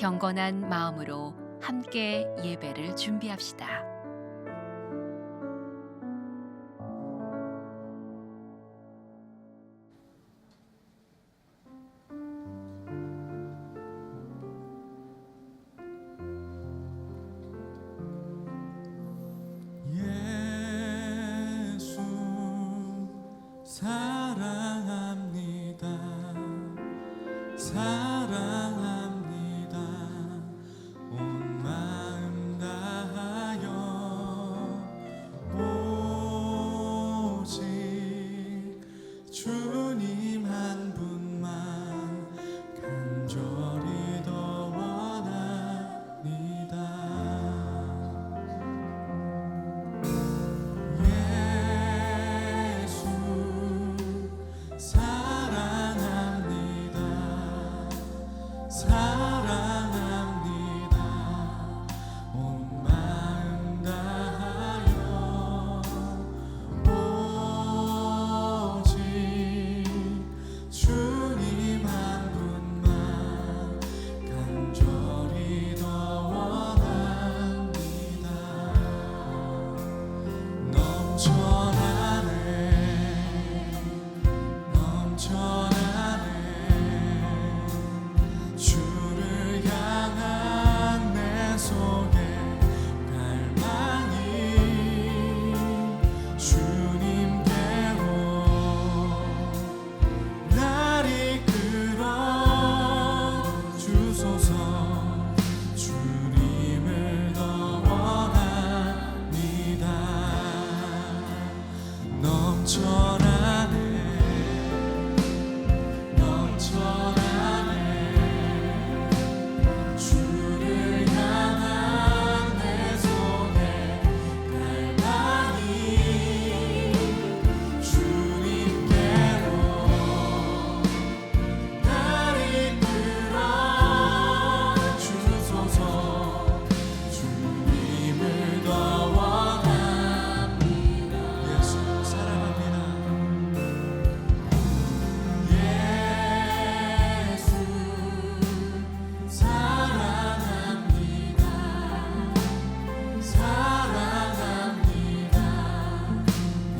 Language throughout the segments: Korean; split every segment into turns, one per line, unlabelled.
경건한 마음으로 함께 예배를 준비합시다.
예수 사랑합니다. 사랑합니다. 온 마음 다하여 오직 주님 한 분만 간절히 더 원합니다. 예수 사랑합니다. 사랑합니다. 온 마음 다하여 오직 주님 한 분만 간절히 더 원합니다. 넘쳐나네 넘쳐나네 주를 향한 내 속에 갈망이 주님께로 날 이끌어 주소서. 주님을 더 원합니다. 넘쳐나네 넘쳐나네 주를 향한 내 속에 갈망이 주님께로 날 이끌어 주소서. 주님을 더 원합니다. 예수 사랑합니다. 예수 사랑합니다. 사랑합니다.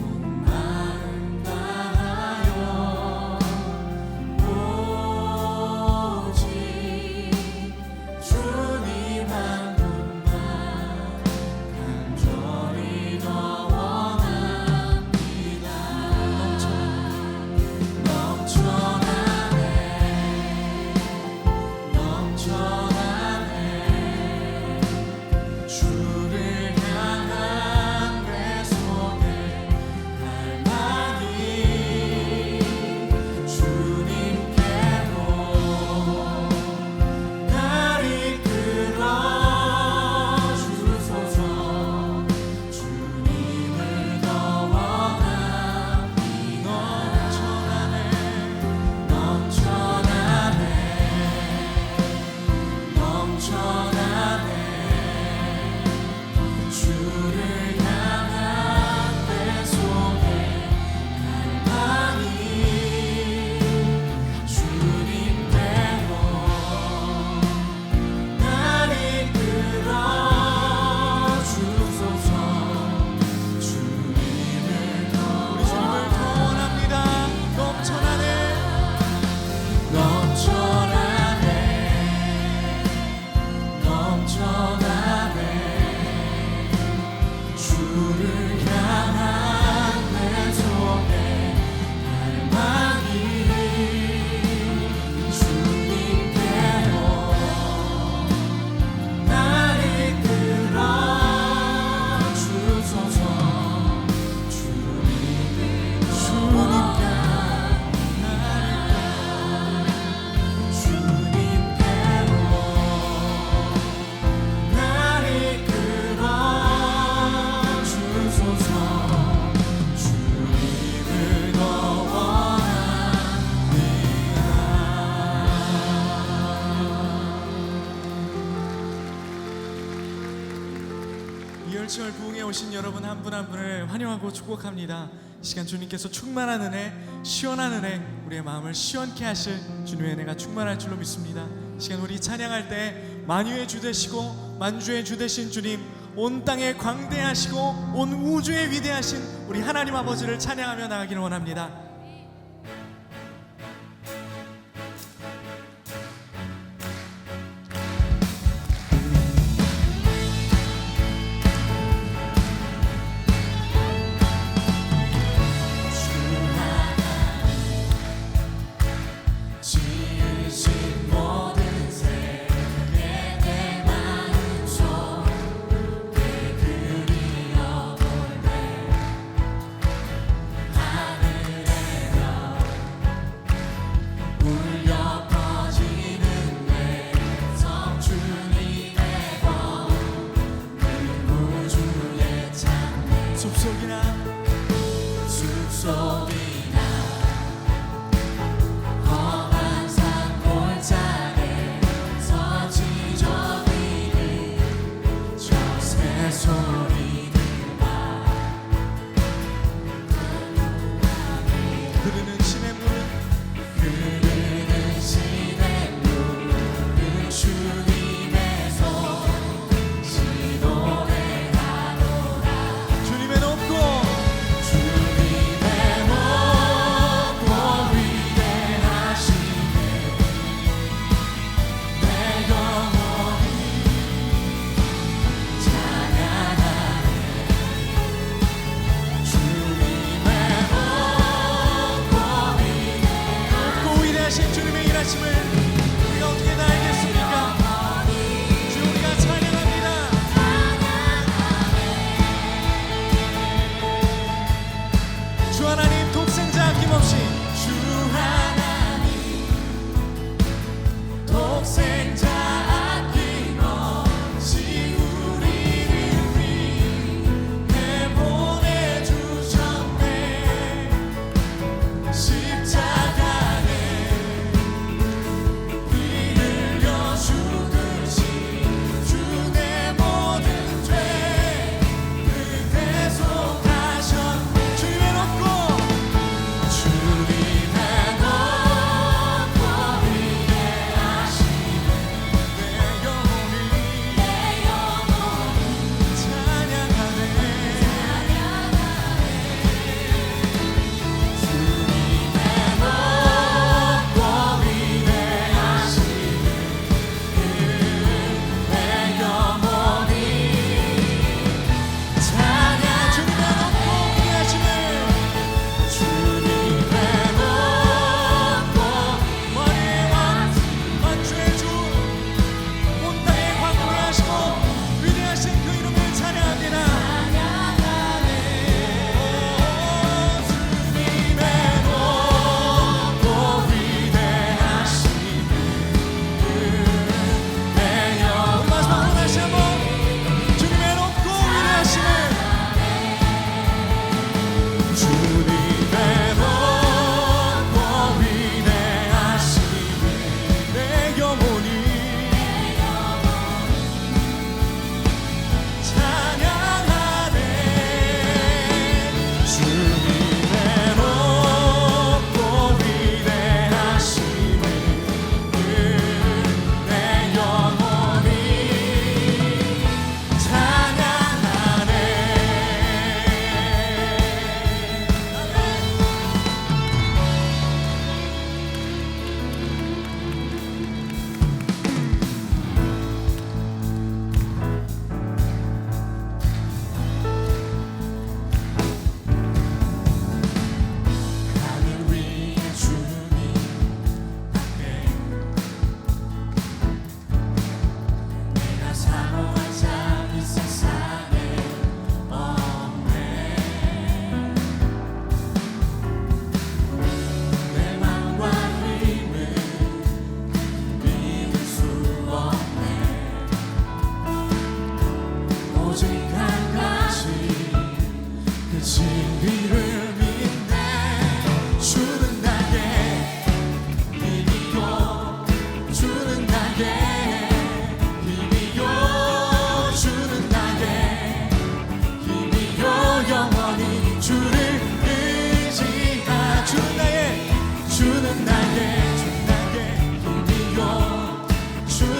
온 마음 다하여 오직 주님 한 분만 간절히 더 원합니다. 넘쳐나네 넘쳐나네 주를 향한 내 속에 갈망이 주님께로 날 이끌어 주소서. 주님을 더 원합니다. 넘쳐나네 넘쳐나네 넘쳐나네 주를 향한 내 속에 갈망이 주님께로 날 이끌어 주소서. 주님을 더 우리 주님을 더 원합니다. 넘쳐나네 넘쳐나네 넘쳐나네 주를 향한 내 속에 갈망이 주님께로 날 이끌어 주소서. 주님께로 날 이끌어 주소서. 주님을 더 원합니다. 이열치열 부흥에 오신 여러분 한 분 한 분을 환영하고 축복합니다. 이 시간 주님께서 충만한 은혜, 시원한 은혜, 우리의 마음을 시원케 하실 주님의 은혜가 충만할 줄로 믿습니다. 시간 우리 찬양할 때 만유의 주 되시고 만주의 주 되신 주님, 온 땅에 광대하시고 온 우주에 위대하신 우리 하나님 아버지를 찬양하며 나가기를 원합니다.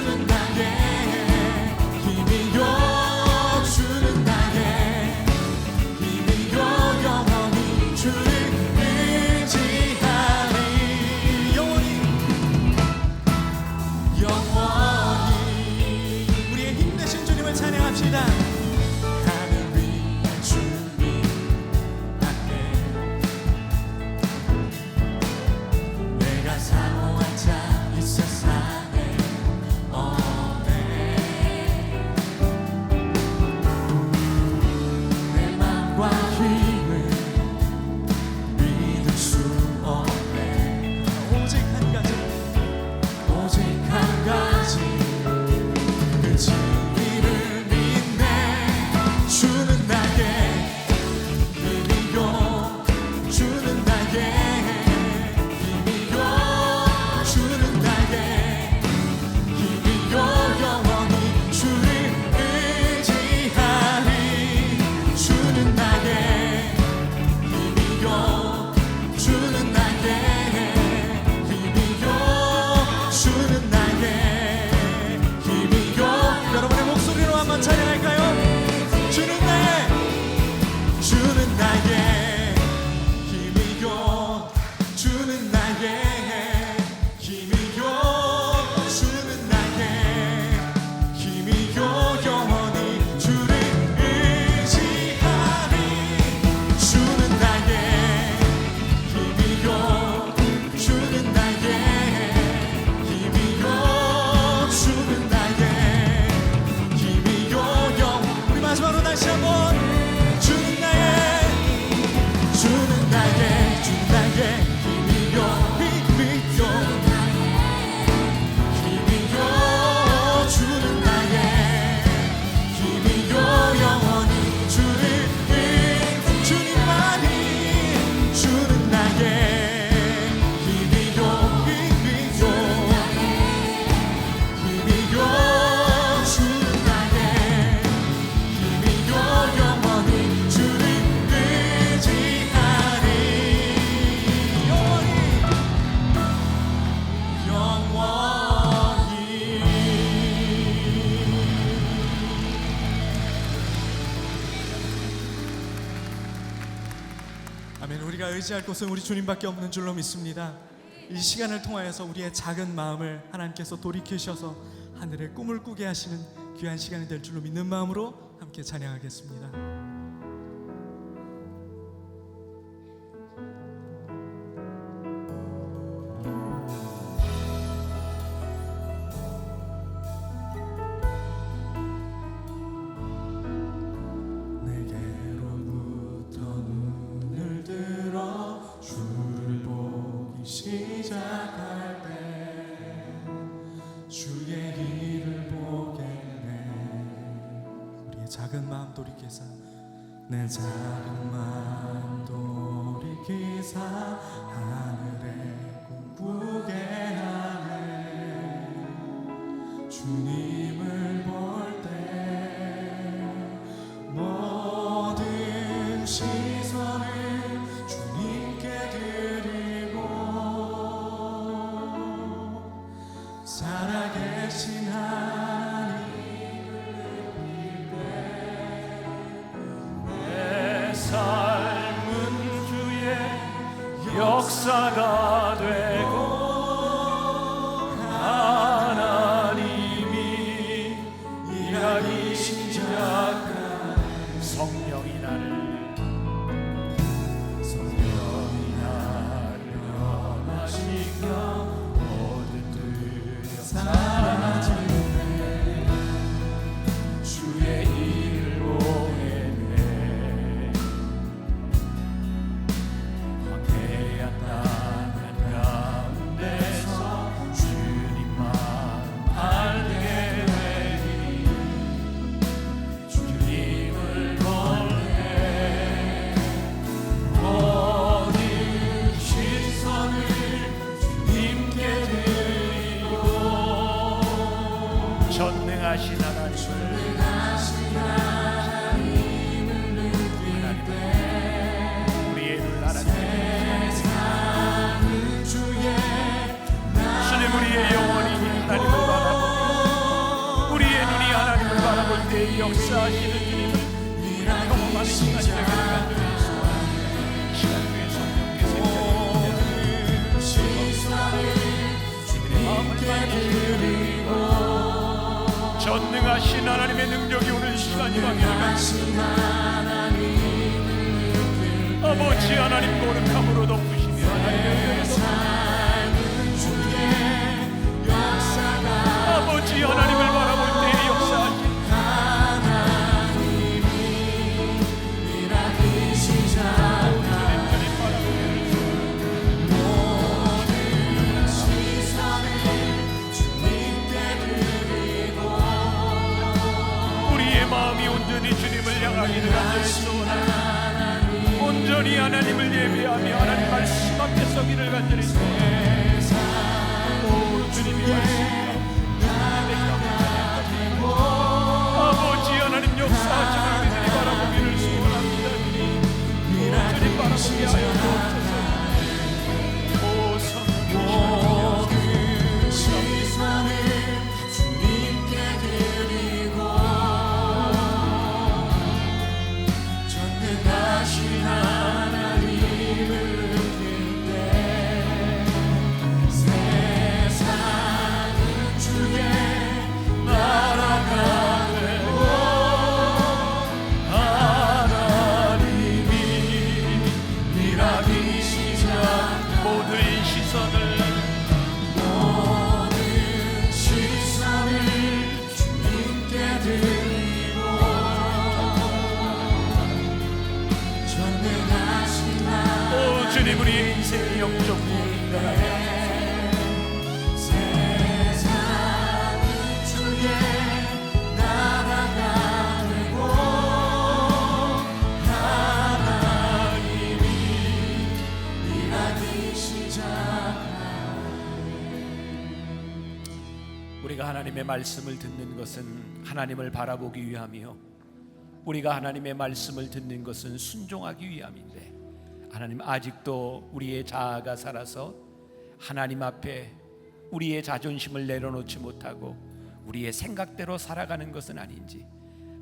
주는 나의 힘이요 주는 나의 힘이요 영원히 주를 의지하리 영원히 우리의 힘내신 주님을 찬양합시다. 하늘 위에 주님 함께 내가 사모한 자 이 세상에 없네. 내 맘과 힘을 믿을 수 없네. 오직 한 가지 그 진리를 믿네. 주는 나의 힘이요 주는 나의 힘이요 주는 나의 힘이요 영원히 주를 의지하리. 주는 나의 힘이요 주는 나의 힘이요 주는 나의 힘이요. 여러분의 목소리로 한번 찬양할까요? 주는 나의 힘이요 주는 나의 힘이요 주는 나의 힘이요 영원히 주를 의지하리. 주는 나의 힘이요 주는 나의 힘이요 주는 나의 힘이요 영. 우리 마지막으로 다시 한번 주는 나의 힘이요 힘이요 힘이요 주는 나의 힘이요 영원히 주를 주님만이 주는 나의 힘이요 힘이요 힘이요 주는 나의 힘이요 영원히 주를 의지하리. 영원히 아멘. 우리가 의지할 곳은 우리 주님밖에 없는 줄로 믿습니다. 이 시간을 통하여서 우리의 작은 마음을 하나님께서 돌이키셔서 하늘의 꿈을 꾸게 하시는 귀한 시간이 될 줄로 믿는 마음으로 함께 찬양하겠습니다. 내게로부터 눈을 들어 주를 보기 시작할 때 주의 일을 보겠네. 우리의 작은 마음 돌이키사 내 작은 마음 돌이키사 하늘에 꿈꾸게 하네. 주님을 볼 때 모든 시선을 주님께 드리고 살아계신 하나님을 느낄
내 삶은 주의 역사가 되고 하나님이 일하기 시작한 성령이 나를 변화시켜 모든 두려움 사라지네. 주의 일을 보겠네. 황폐한 땅 가운데서 주님만 알게 되리. 주님을 볼때 모든 시선을 주님께 드리고 전능하신 하나님을 느낄 때 우리의 눈 알아주시네. 주님 우리의 영혼이 하나님을 바라보며 역사하시는 주님을 경험하는 시간이 되기를 간절히 소원합니다. 시간 위에 성령께서 주님의 마음을 만지시고 전능하신 하나님의 능력이 오늘 시간 임하기를 간절히 아버지 하나님 거룩함으로 덮으시며 하나님의 은혜로 덮으시며 아버지 하나님을 바라볼 때에 역사하신 주님 바라보기를 우리의 마음이 온전히 주님을 향하기를 간절히 소원합니다. 온전히 하나님을 예배하며 하나님 말씀 앞에 서기를 간절히 소원합니다. 오 주님이 말씀하시고 아버지 하나님 역사하시는 우리들이 바라보기를 소원합니다. 주님 바라보게 하여 주옵소서. 오 성령 주님 우리의 인생의 영적 부흥을
세상은 주의 나라가 되고 하나님이 일하기 시작하네.
우리가 하나님의 말씀을 듣는 것은 하나님을 바라보기 위함이요 우리가 하나님의 말씀을 듣는 것은 순종하기 위함인데 하나님 아직도 우리의 자아가 살아서 하나님 앞에 우리의 자존심을 내려놓지 못하고 우리의 생각대로 살아가는 것은 아닌지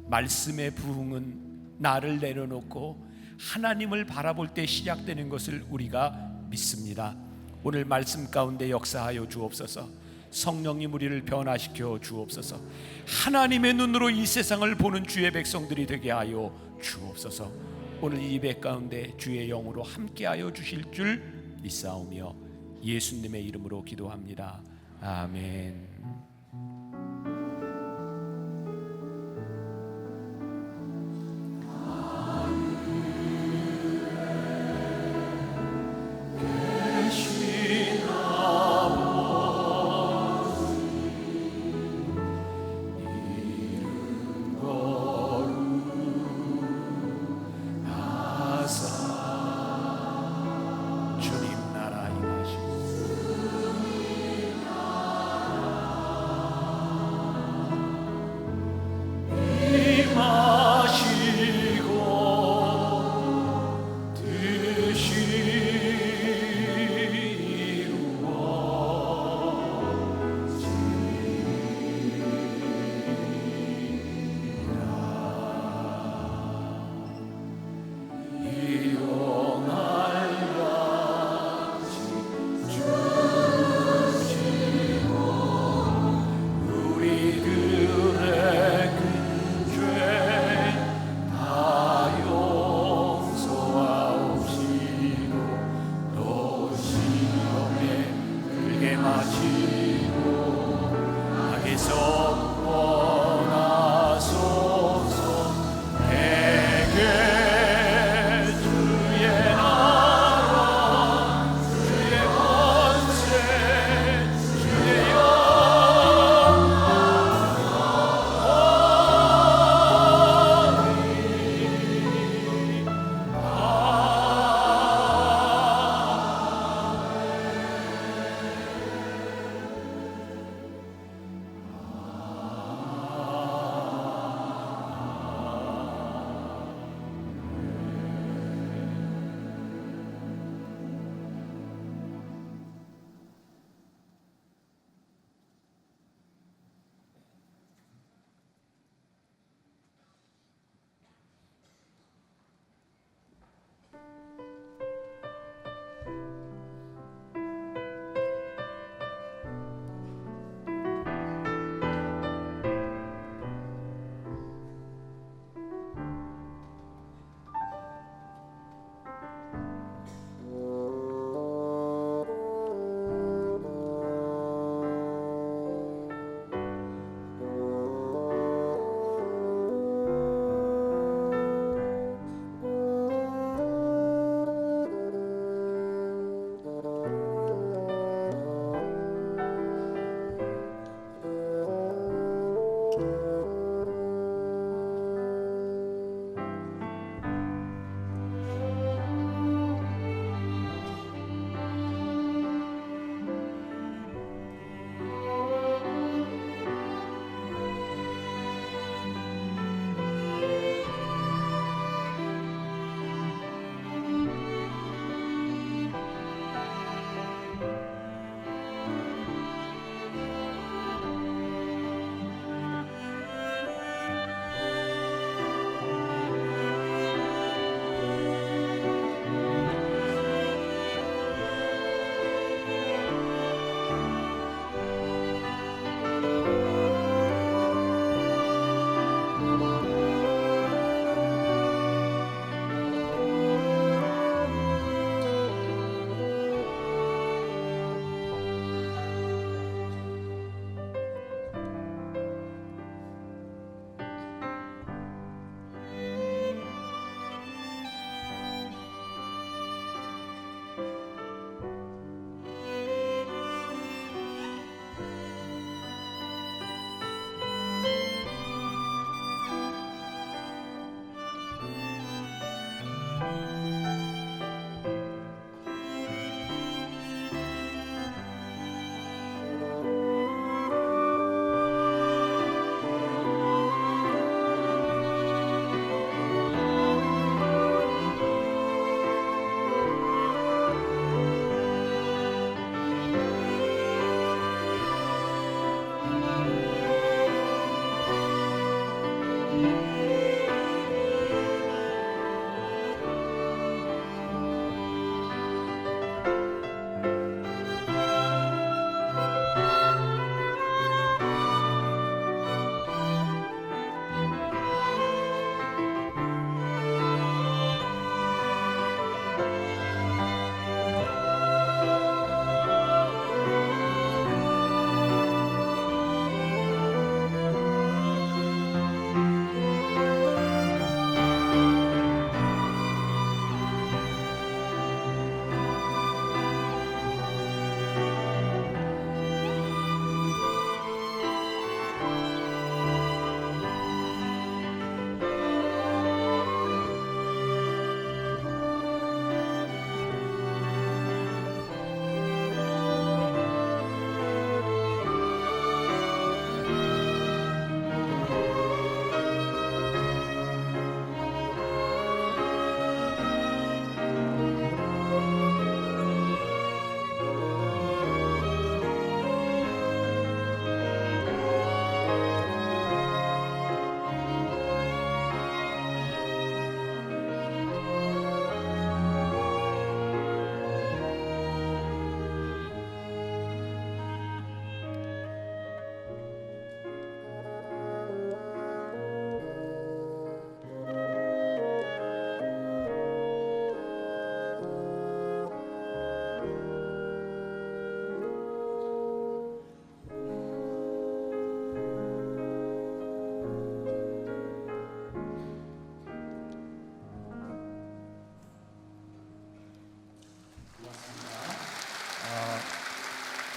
말씀의 부흥은 나를 내려놓고 하나님을 바라볼 때 시작되는 것을 우리가 믿습니다. 오늘 말씀 가운데 역사하여 주옵소서. 성령님 우리를 변화시켜 주옵소서. 하나님의 눈으로 이 세상을 보는 주의 백성들이 되게 하여 주옵소서. 오늘 이 예배 가운데 주의 영으로 함께하여 주실 줄 믿사오며 예수님의 이름으로 기도합니다. 아멘.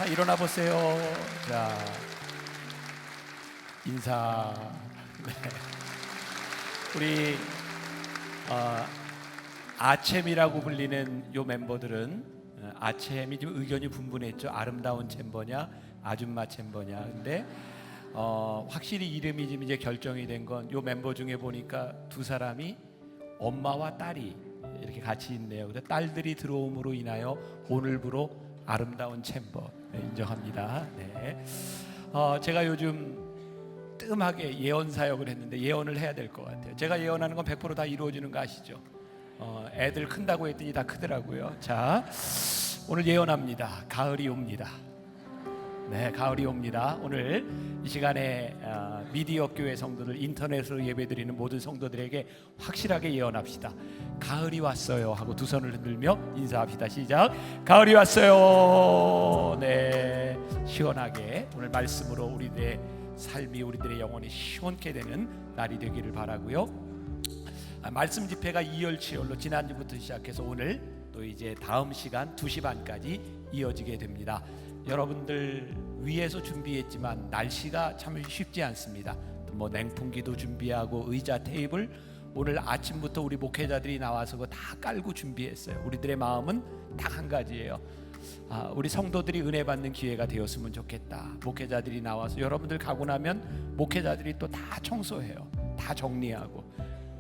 다 일어나 보세요. 자, 인사. 네. 우리 아챔이라고 불리는 요 멤버들은 아챔이 좀 의견이 분분했죠. 아름다운 챔버냐, 아줌마 챔버냐. 근데 확실히 이름이 좀 이제 결정이 된 건 요 멤버 중에 보니까 두 사람이 엄마와 딸이 이렇게 같이 있네요. 그래서 딸들이 들어옴으로 인하여 오늘부로 아름다운 챔버 인정합니다. 네. 제가 요즘 뜸하게 예언 사역을 했는데 예언을 해야 될 것 같아요. 제가 예언하는 건 100% 다 이루어지는 거 아시죠? 애들 큰다고 했더니 다 크더라고요. 자, 오늘 예언합니다. 가을이 옵니다. 네, 가을이 옵니다. 오늘 이 시간에 미디어 교회 성도들, 인터넷으로 예배드리는 모든 성도들에게 확실하게 예언합시다. 가을이 왔어요 하고 두 손을 흔들며 인사합시다. 시작. 가을이 왔어요. 네, 시원하게 오늘 말씀으로 우리들의 삶이, 우리들의 영혼이 시원케 되는 날이 되기를 바라고요. 말씀 집회가 이열치열로 지난주부터 시작해서 오늘 또 이제 다음 시간 2시 반까지 이어지게 됩니다. 여러분들 위에서 준비했지만 날씨가 참 쉽지 않습니다. 뭐 냉풍기도 준비하고 의자, 테이블, 오늘 아침부터 우리 목회자들이 나와서 그거 다 깔고 준비했어요. 우리들의 마음은 딱 한 가지예요. 우리 성도들이 은혜 받는 기회가 되었으면 좋겠다. 목회자들이 나와서 여러분들 가고 나면 목회자들이 또 다 청소해요. 다 정리하고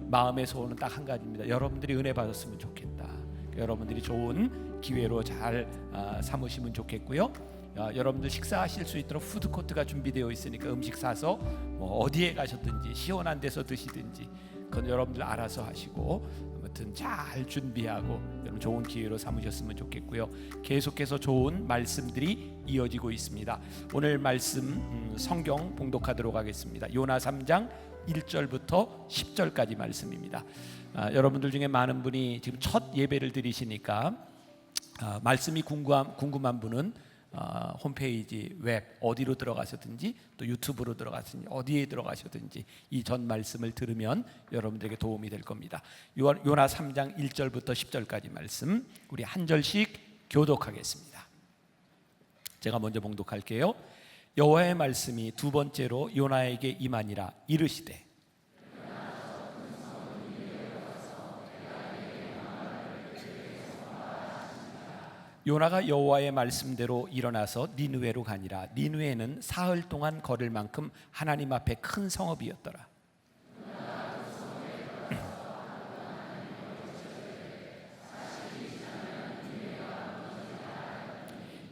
마음의 소원은 딱 한 가지입니다. 여러분들이 은혜 받았으면 좋겠다. 여러분들이 좋은 기회로 잘 삼으시면 좋겠고요. 여러분들 식사하실 수 있도록 푸드코트가 준비되어 있으니까 음식 사서 뭐 어디에 가셨든지 시원한 데서 드시든지 그건 여러분들 알아서 하시고 아무튼 잘 준비하고 여러분 좋은 기회로 삼으셨으면 좋겠고요. 계속해서 좋은 말씀들이 이어지고 있습니다. 오늘 말씀 성경 봉독하도록 하겠습니다. 요나 3장 1절부터 10절까지 말씀입니다. 여러분들 중에 많은 분이 지금 첫 예배를 드리시니까 말씀이 궁금한 분은 홈페이지 웹 어디로 들어가셨든지 또 유튜브로 들어가셨든지 어디에 들어가셨든지 이 전 말씀을 들으면 여러분들에게 도움이 될 겁니다. 요나 3장 1절부터 10절까지 말씀 우리 한 절씩 교독하겠습니다. 제가 먼저 봉독할게요. 여호와의 말씀이 두 번째로 요나에게 임하니라. 이르시되 요나가 여호와의 말씀대로 일어나서 니느웨로 가니라. 니느웨는 사흘 동안 걸을 만큼 하나님 앞에 큰 성읍이었더라.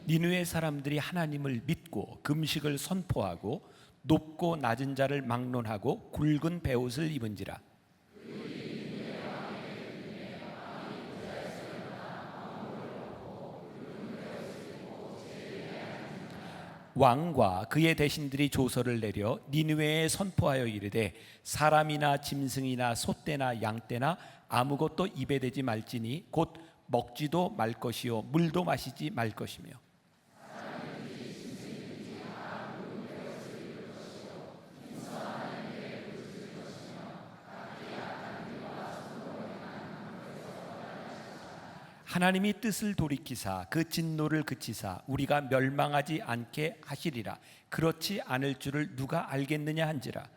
니느웨 사람들이 하나님을 믿고 금식을 선포하고 높고 낮은 자를 막론하고 굵은 베옷을 입은지라. 왕과 그의 대신들이 조서를 내려 니느웨에 선포하여 이르되 사람이나 짐승이나 소떼나 양떼나 아무것도 입에 대지 말지니 곧 먹지도 말 것이요 물도 마시지 말 것이며. 하나님이 뜻을 돌이키사 그 진노를 그치사 우리가 멸망하지 않게 하시리라. 그렇지 않을 줄을 누가 알겠느냐 한지라.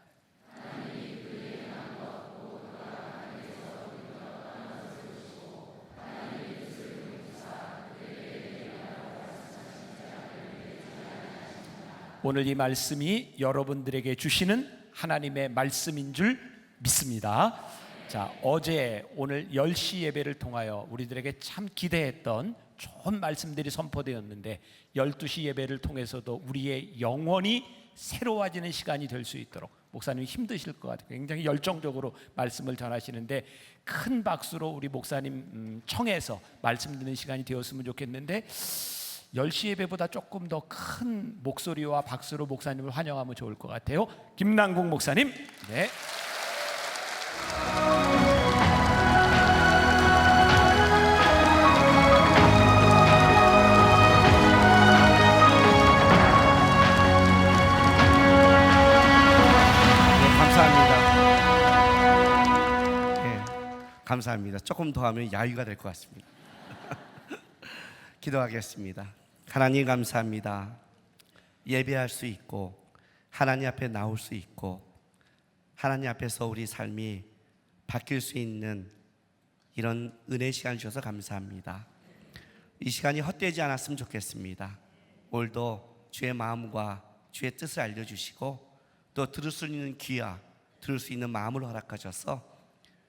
오늘 이 말씀이 여러분들에게 주시는 하나님의 말씀인 줄 믿습니다. 자, 어제 오늘 10시 예배를 통하여 우리들에게 참 기대했던 좋은 말씀들이 선포되었는데 12시 예배를 통해서도 우리의 영혼이 새로워지는 시간이 될 수 있도록 목사님이 힘드실 것 같아요. 굉장히 열정적으로 말씀을 전하시는데 큰 박수로 우리 목사님 청해서 말씀 듣는 시간이 되었으면 좋겠는데 10시 예배보다 조금 더 큰 목소리와 박수로 목사님을 환영하면 좋을 것 같아요. 김남국 목사님. 네.
감사합니다. 조금 더 하면 야유가 될 것 같습니다. 기도하겠습니다. 하나님 감사합니다. 예배할 수 있고 하나님 앞에 나올 수 있고 하나님 앞에서 우리 삶이 바뀔 수 있는 이런 은혜 시간 주셔서 감사합니다. 이 시간이 헛되지 않았으면 좋겠습니다. 오늘도 주의 마음과 주의 뜻을 알려주시고 또 들을 수 있는 귀와 들을 수 있는 마음을 허락하셔서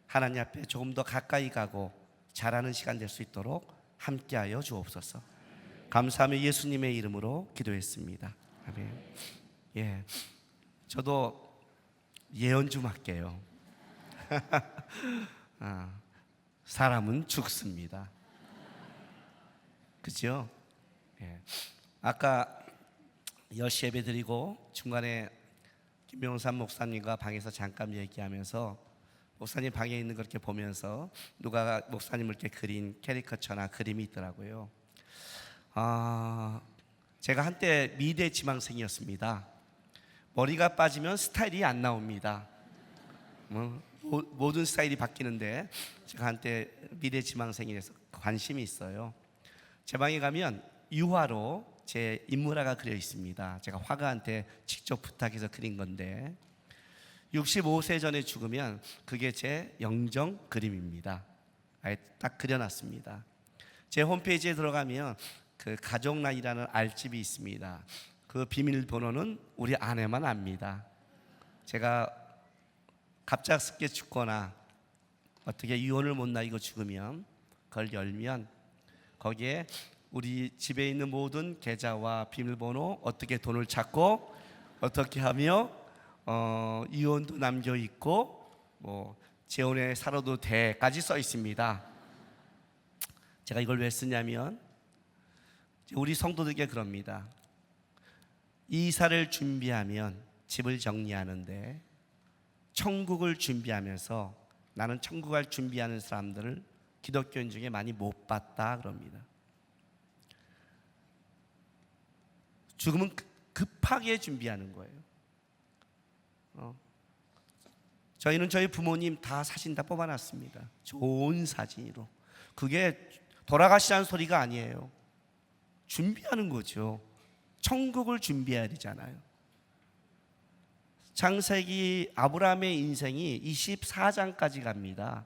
하나님 앞에 조금 더 가까이 가고 잘하는 시간 될 수 있도록 함께하여 주옵소서. 감사하며 예수님의 이름으로 기도했습니다. 아멘. 예, 저도 예언 좀 할게요. 사람은 죽습니다. 그죠? 예. 아까 10시 예배 드리고 중간에 김명삼 목사님과 방에서 잠깐 얘기하면서 목사님 방에 있는 걸 이렇게 보면서 누가 목사님을 이렇게 그린 캐리커처나 그림이 있더라고요. 제가 한때 미대 지망생이었습니다. 머리가 빠지면 스타일이 안 나옵니다. 모든 스타일이 바뀌는데 제가 한때 미대 지망생이라서 관심이 있어요. 제 방에 가면 유화로 제 인물화가 그려 있습니다. 제가 화가한테 직접 부탁해서 그린 건데 65세 전에 죽으면 그게 제 영정 그림입니다. 아예 딱 그려놨습니다. 제 홈페이지에 들어가면 그 가족란이라는 알집이 있습니다. 그 비밀번호는 우리 아내만 압니다. 제가 갑작스럽게 죽거나 어떻게 유언을 못 나이고 죽으면 그걸 열면 거기에 우리 집에 있는 모든 계좌와 비밀번호, 어떻게 돈을 찾고 어떻게 하며 이혼도 남겨 있고 뭐 재혼에 살아도 돼까지 써 있습니다. 제가 이걸 왜 쓰냐면 우리 성도들에게 그럽니다. 이사를 준비하면 집을 정리하는데 천국을 준비하면서 나는 천국을 준비하는 사람들을 기독교인 중에 많이 못 봤다 그럽니다. 죽음은 급하게 준비하는 거예요. 저희는 저희 부모님 다 사진 다 뽑아놨습니다. 좋은 사진으로. 그게 돌아가시라는 소리가 아니에요. 준비하는 거죠. 천국을 준비해야 되잖아요. 창세기 아브라함의 인생이 24장까지 갑니다.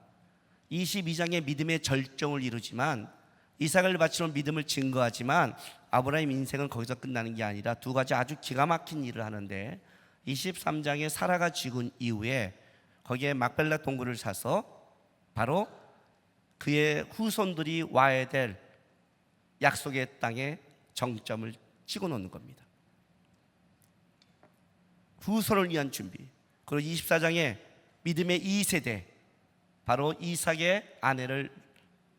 22장의 믿음의 절정을 이루지만 이삭을 바치는 믿음을 증거하지만 아브라함 인생은 거기서 끝나는 게 아니라 두 가지 아주 기가 막힌 일을 하는데 23장에 사라가 죽은 이후에 거기에 막벨라 동굴을 사서 바로 그의 후손들이 와야 될 약속의 땅에 정점을 찍어 놓는 겁니다. 후손을 위한 준비. 그리고 24장에 믿음의 2세대, 바로 이삭의 아내를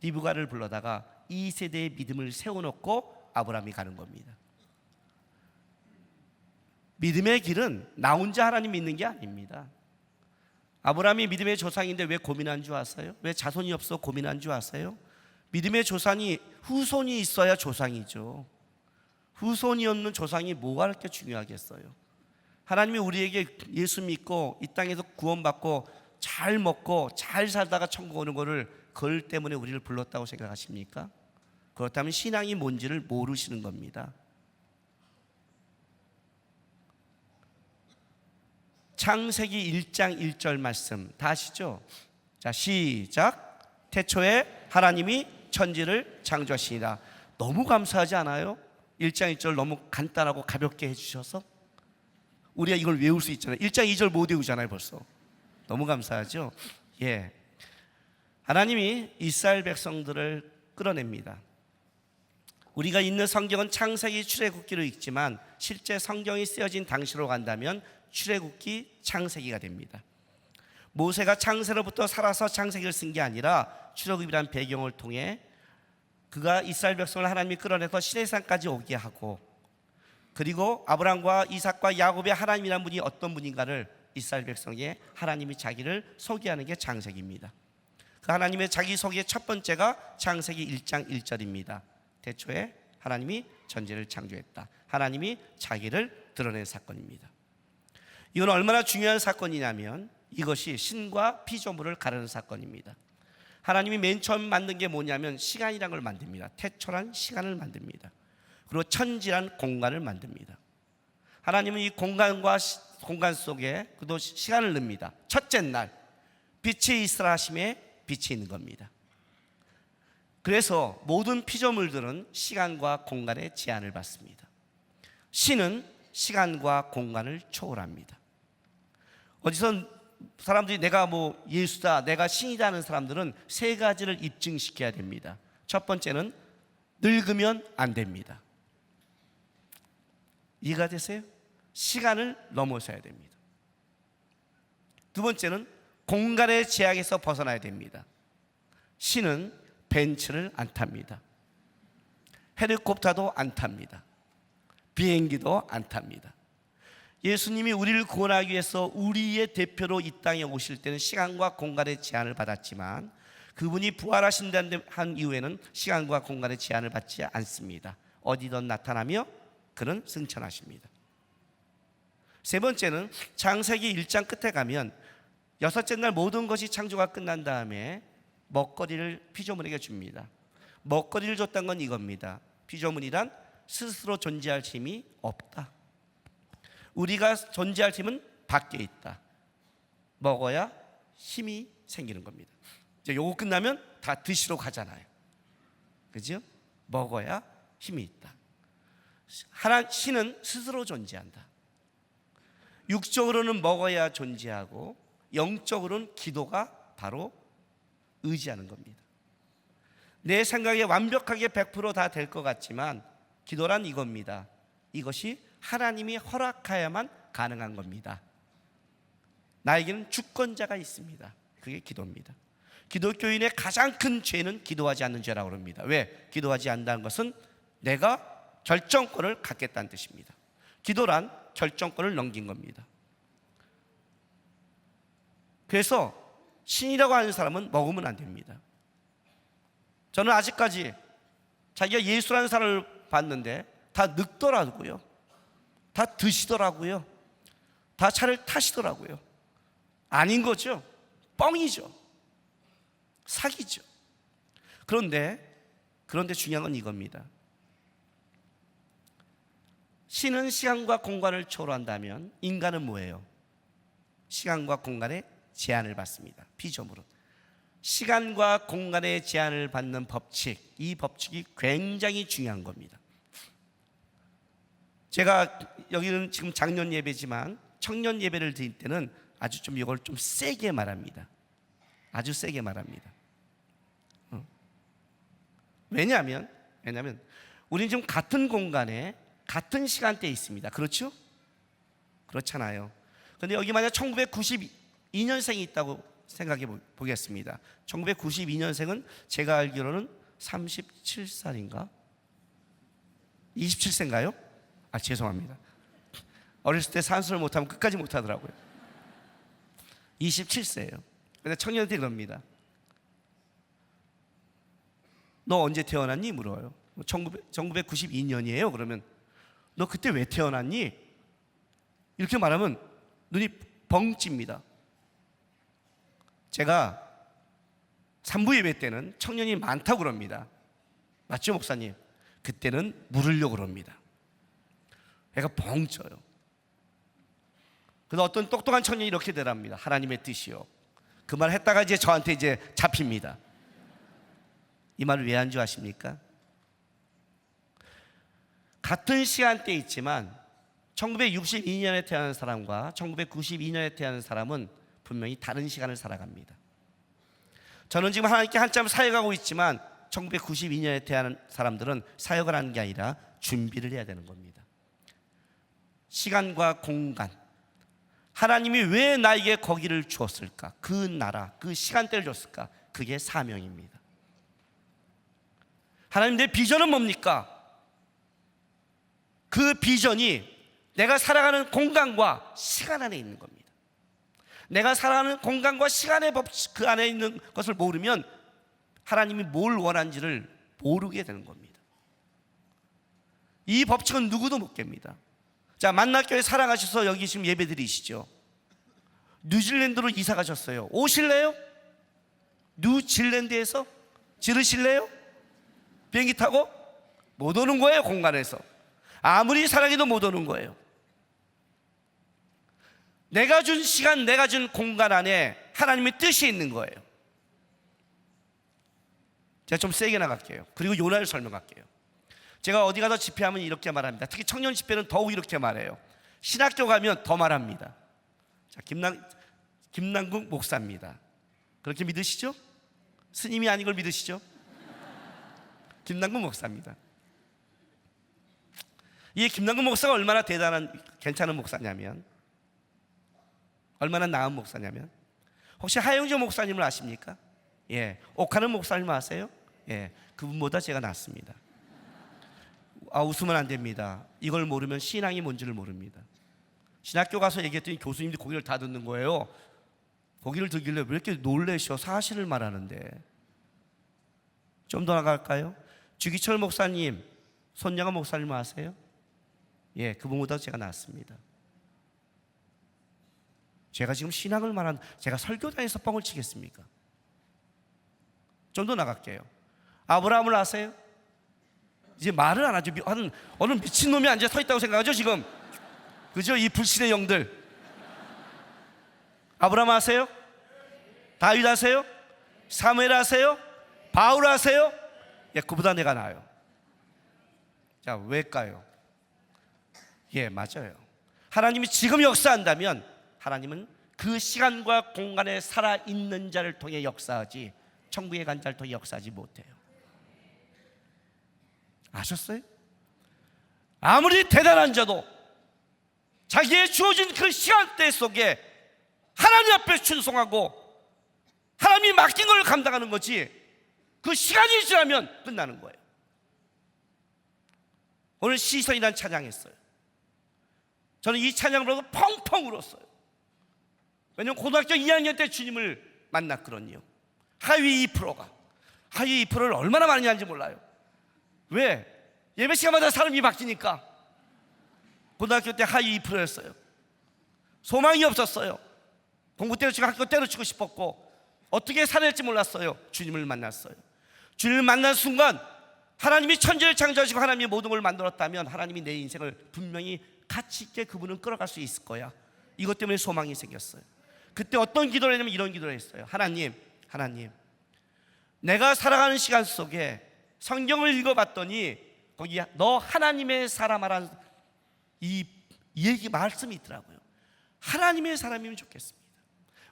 리브가를 불러다가 2세대의 믿음을 세워놓고 아브라함이 가는 겁니다. 믿음의 길은 나 혼자 하나님 믿는 게 아닙니다. 아브라함이 믿음의 조상인데 왜 고민한 줄 아세요? 왜 자손이 없어 고민한 줄 아세요? 믿음의 조상이 후손이 있어야 조상이죠. 후손이 없는 조상이 뭐가 그렇게 중요하겠어요? 하나님이 우리에게 예수 믿고 이 땅에서 구원받고 잘 먹고 잘 살다가 천국 오는 거를 그걸 때문에 우리를 불렀다고 생각하십니까? 그렇다면 신앙이 뭔지를 모르시는 겁니다. 창세기 1장 1절 말씀 다 아시죠? 자, 시작. 태초에 하나님이 천지를 창조하시니라. 너무 감사하지 않아요? 1장 1절 너무 간단하고 가볍게 해주셔서 우리가 이걸 외울 수 있잖아요. 1장 2절 못 외우잖아요 벌써. 너무 감사하죠? 예. 하나님이 이스라엘 백성들을 끌어냅니다. 우리가 읽는 성경은 창세기 출애굽기로 읽지만 실제 성경이 쓰여진 당시로 간다면 출애굽기 창세기가 됩니다. 모세가 창세로부터 살아서 창세기를 쓴 게 아니라 출애굽이라는 배경을 통해 그가 이스라엘 백성을 하나님이 끌어내서 시내산까지 오게 하고, 그리고 아브라함과 이삭과 야곱의 하나님이라는 분이 어떤 분인가를 이스라엘 백성에 하나님이 자기를 소개하는 게 창세기입니다. 그 하나님의 자기 소개의 첫 번째가 창세기 1장 1절입니다. 태초에 하나님이 천지를 창조했다. 하나님이 자기를 드러낸 사건입니다. 이건 얼마나 중요한 사건이냐면 이것이 신과 피조물을 가르는 사건입니다. 하나님이 맨 처음 만든 게 뭐냐면 시간이란 걸 만듭니다. 태초란 시간을 만듭니다. 그리고 천지란 공간을 만듭니다. 하나님은 이 공간 속에 또 시간을 넣습니다. 첫째 날 빛이 있으라 하심에 빛이 있는 겁니다. 그래서 모든 피조물들은 시간과 공간의 제한을 받습니다. 신은 시간과 공간을 초월합니다. 어디서 사람들이 내가 뭐 예수다, 내가 신이다 하는 사람들은 세 가지를 입증시켜야 됩니다. 첫 번째는 늙으면 안 됩니다. 이해가 되세요? 시간을 넘어서야 됩니다. 두 번째는 공간의 제약에서 벗어나야 됩니다. 신은 벤츠를 안 탑니다. 헬리콥터도 안 탑니다. 비행기도 안 탑니다. 예수님이 우리를 구원하기 위해서 우리의 대표로 이 땅에 오실 때는 시간과 공간의 제한을 받았지만 그분이 부활하신다는 한 이후에는 시간과 공간의 제한을 받지 않습니다. 어디든 나타나며 그는 승천하십니다. 세 번째는 창세기 1장 끝에 가면 여섯째 날 모든 것이 창조가 끝난 다음에 먹거리를 피조물에게 줍니다. 먹거리를 줬다는 건 이겁니다. 피조물이란 스스로 존재할 힘이 없다. 우리가 존재할 힘은 밖에 있다. 먹어야 힘이 생기는 겁니다. 이제 요거 끝나면 다 드시러 가잖아요. 그죠? 먹어야 힘이 있다. 신은 스스로 존재한다. 육적으로는 먹어야 존재하고 영적으로는 기도가 바로 의지하는 겁니다. 내 생각에 완벽하게 100% 다 될 것 같지만 기도란 이겁니다. 이것이 하나님이 허락하야만 가능한 겁니다. 나에게는 주권자가 있습니다. 그게 기도입니다. 기독교인의 가장 큰 죄는 기도하지 않는 죄라고 합니다. 왜? 기도하지 않는다는 것은 내가 결정권을 갖겠다는 뜻입니다. 기도란 결정권을 넘긴 겁니다. 그래서 신이라고 하는 사람은 먹으면 안 됩니다. 저는 아직까지 자기가 예수라는 사람을 봤는데 다 늙더라고요. 다 드시더라고요. 다 차를 타시더라고요. 아닌 거죠. 뻥이죠. 사기죠. 그런데 중요한 건 이겁니다. 신은 시간과 공간을 초월한다면 인간은 뭐예요? 시간과 공간의 제한을 받습니다. 피조물은 시간과 공간의 제한을 받는 법칙, 이 법칙이 굉장히 중요한 겁니다. 제가 여기는 지금 작년 예배지만 청년 예배를 드릴 때는 아주 좀 이걸 좀 세게 말합니다. 아주 세게 말합니다. 왜냐하면 우리는 지금 같은 공간에 같은 시간대에 있습니다. 그렇죠? 그렇잖아요. 근데 여기 만약 1992년생이 있다고 생각해 보겠습니다. 1992년생은 제가 알기로는 37살인가? 27세인가요? 아, 죄송합니다. 어렸을 때 산수를 못하면 끝까지 못하더라고요. 27세예요. 근데 청년한테 그럽니다. 너 언제 태어났니? 물어요. 1992년이에요. 그러면 너 그때 왜 태어났니? 이렇게 말하면 눈이 벙집니다. 제가 산부 예배 때는 청년이 많다고 그럽니다. 맞죠, 목사님? 그때는 물으려고 그럽니다. 애가 벙쪄요. 그래서 어떤 똑똑한 청년이 이렇게 대답합니다. 하나님의 뜻이요. 그 말 했다가 이제 저한테 이제 잡힙니다. 이 말을 왜 한 줄 아십니까? 같은 시간대에 있지만 1962년에 태어난 사람과 1992년에 태어난 사람은 분명히 다른 시간을 살아갑니다. 저는 지금 하나님께 한참 사역하고 있지만 1992년에 태어난 사람들은 사역을 하는 게 아니라 준비를 해야 되는 겁니다. 시간과 공간, 하나님이 왜 나에게 거기를 주었을까? 그 나라, 그 시간대를 줬을까? 그게 사명입니다. 하나님, 내 비전은 뭡니까? 그 비전이 내가 살아가는 공간과 시간 안에 있는 겁니다. 내가 살아가는 공간과 시간의 법칙, 그 안에 있는 것을 모르면 하나님이 뭘 원하는지를 모르게 되는 겁니다. 이 법칙은 누구도 못 깹니다. 자, 만나교회 사랑하셔서 여기 지금 예배 드리시죠. 뉴질랜드로 이사 가셨어요. 오실래요? 뉴질랜드에서 지르실래요? 비행기 타고? 못 오는 거예요. 공간에서 아무리 사랑해도 못 오는 거예요. 내가 준 시간, 내가 준 공간 안에 하나님의 뜻이 있는 거예요. 제가 좀 세게 나갈게요. 그리고 요나를 설명할게요. 제가 어디 가서 집회하면 이렇게 말합니다. 특히 청년 집회는 더욱 이렇게 말해요. 신학교 가면 더 말합니다. 자, 김남국 목사입니다. 그렇게 믿으시죠? 스님이 아닌 걸 믿으시죠? 김남국 목사입니다. 이 김남국 목사가 얼마나 대단한, 괜찮은 목사냐면, 얼마나 나은 목사냐면, 혹시 하영조 목사님을 아십니까? 예, 옥하는 목사님 아세요? 예, 그분보다 제가 낫습니다. 아, 웃으면 안 됩니다. 이걸 모르면 신앙이 뭔지를 모릅니다. 신학교 가서 얘기했더니 교수님들이 고개를 다 듣는 거예요. 고개를 들길래 왜 이렇게 놀래셔? 사실을 말하는데. 좀 더 나갈까요? 주기철 목사님, 손양아 목사님 아세요? 예, 그분보다 제가 낫습니다. 제가 지금 신앙을 말한, 제가 설교단에서 뻥을 치겠습니까? 좀 더 나갈게요. 아브라함을 아세요? 이제 말을 안 하죠. 어느 미친놈이 앉아 서 있다고 생각하죠 지금. 그죠? 이 불신의 영들. 아브라함 아세요? 다윗 아세요? 사무엘 아세요? 바울 아세요? 예, 그보다 내가 나아요. 자, 왜일까요? 예, 맞아요. 하나님이 지금 역사한다면 하나님은 그 시간과 공간에 살아있는 자를 통해 역사하지 천국에 간 자를 통해 역사하지 못해요. 아셨어요? 아무리 대단한 자도 자기의 주어진 그 시간대 속에 하나님 앞에 충성하고 하나님이 맡긴 걸 감당하는 거지, 그 시간이 지나면 끝나는 거예요. 오늘 시선이란 찬양했어요. 저는 이 찬양을 불러서 펑펑 울었어요. 왜냐하면 고등학교 2학년 때 주님을 만났거든요. 하위 2%가 하위 2%를 얼마나 많이 하는지 몰라요. 왜? 예배 시간마다 사람이 바뀌니까. 고등학교 때 하위 2%였어요. 소망이 없었어요. 공부 때려치고 학교 때려치고 싶었고 어떻게 살아야 할지 몰랐어요. 주님을 만났어요. 주님을 만난 순간 하나님이 천지를 창조하시고 하나님이 모든 걸 만들었다면 하나님이 내 인생을 분명히 가치 있게 그분은 끌어갈 수 있을 거야. 이것 때문에 소망이 생겼어요. 그때 어떤 기도를 했냐면 이런 기도를 했어요. 하나님, 내가 살아가는 시간 속에 성경을 읽어봤더니 거기 너 하나님의 사람아라는 이 얘기 말씀이 있더라고요. 하나님의 사람이면 좋겠습니다.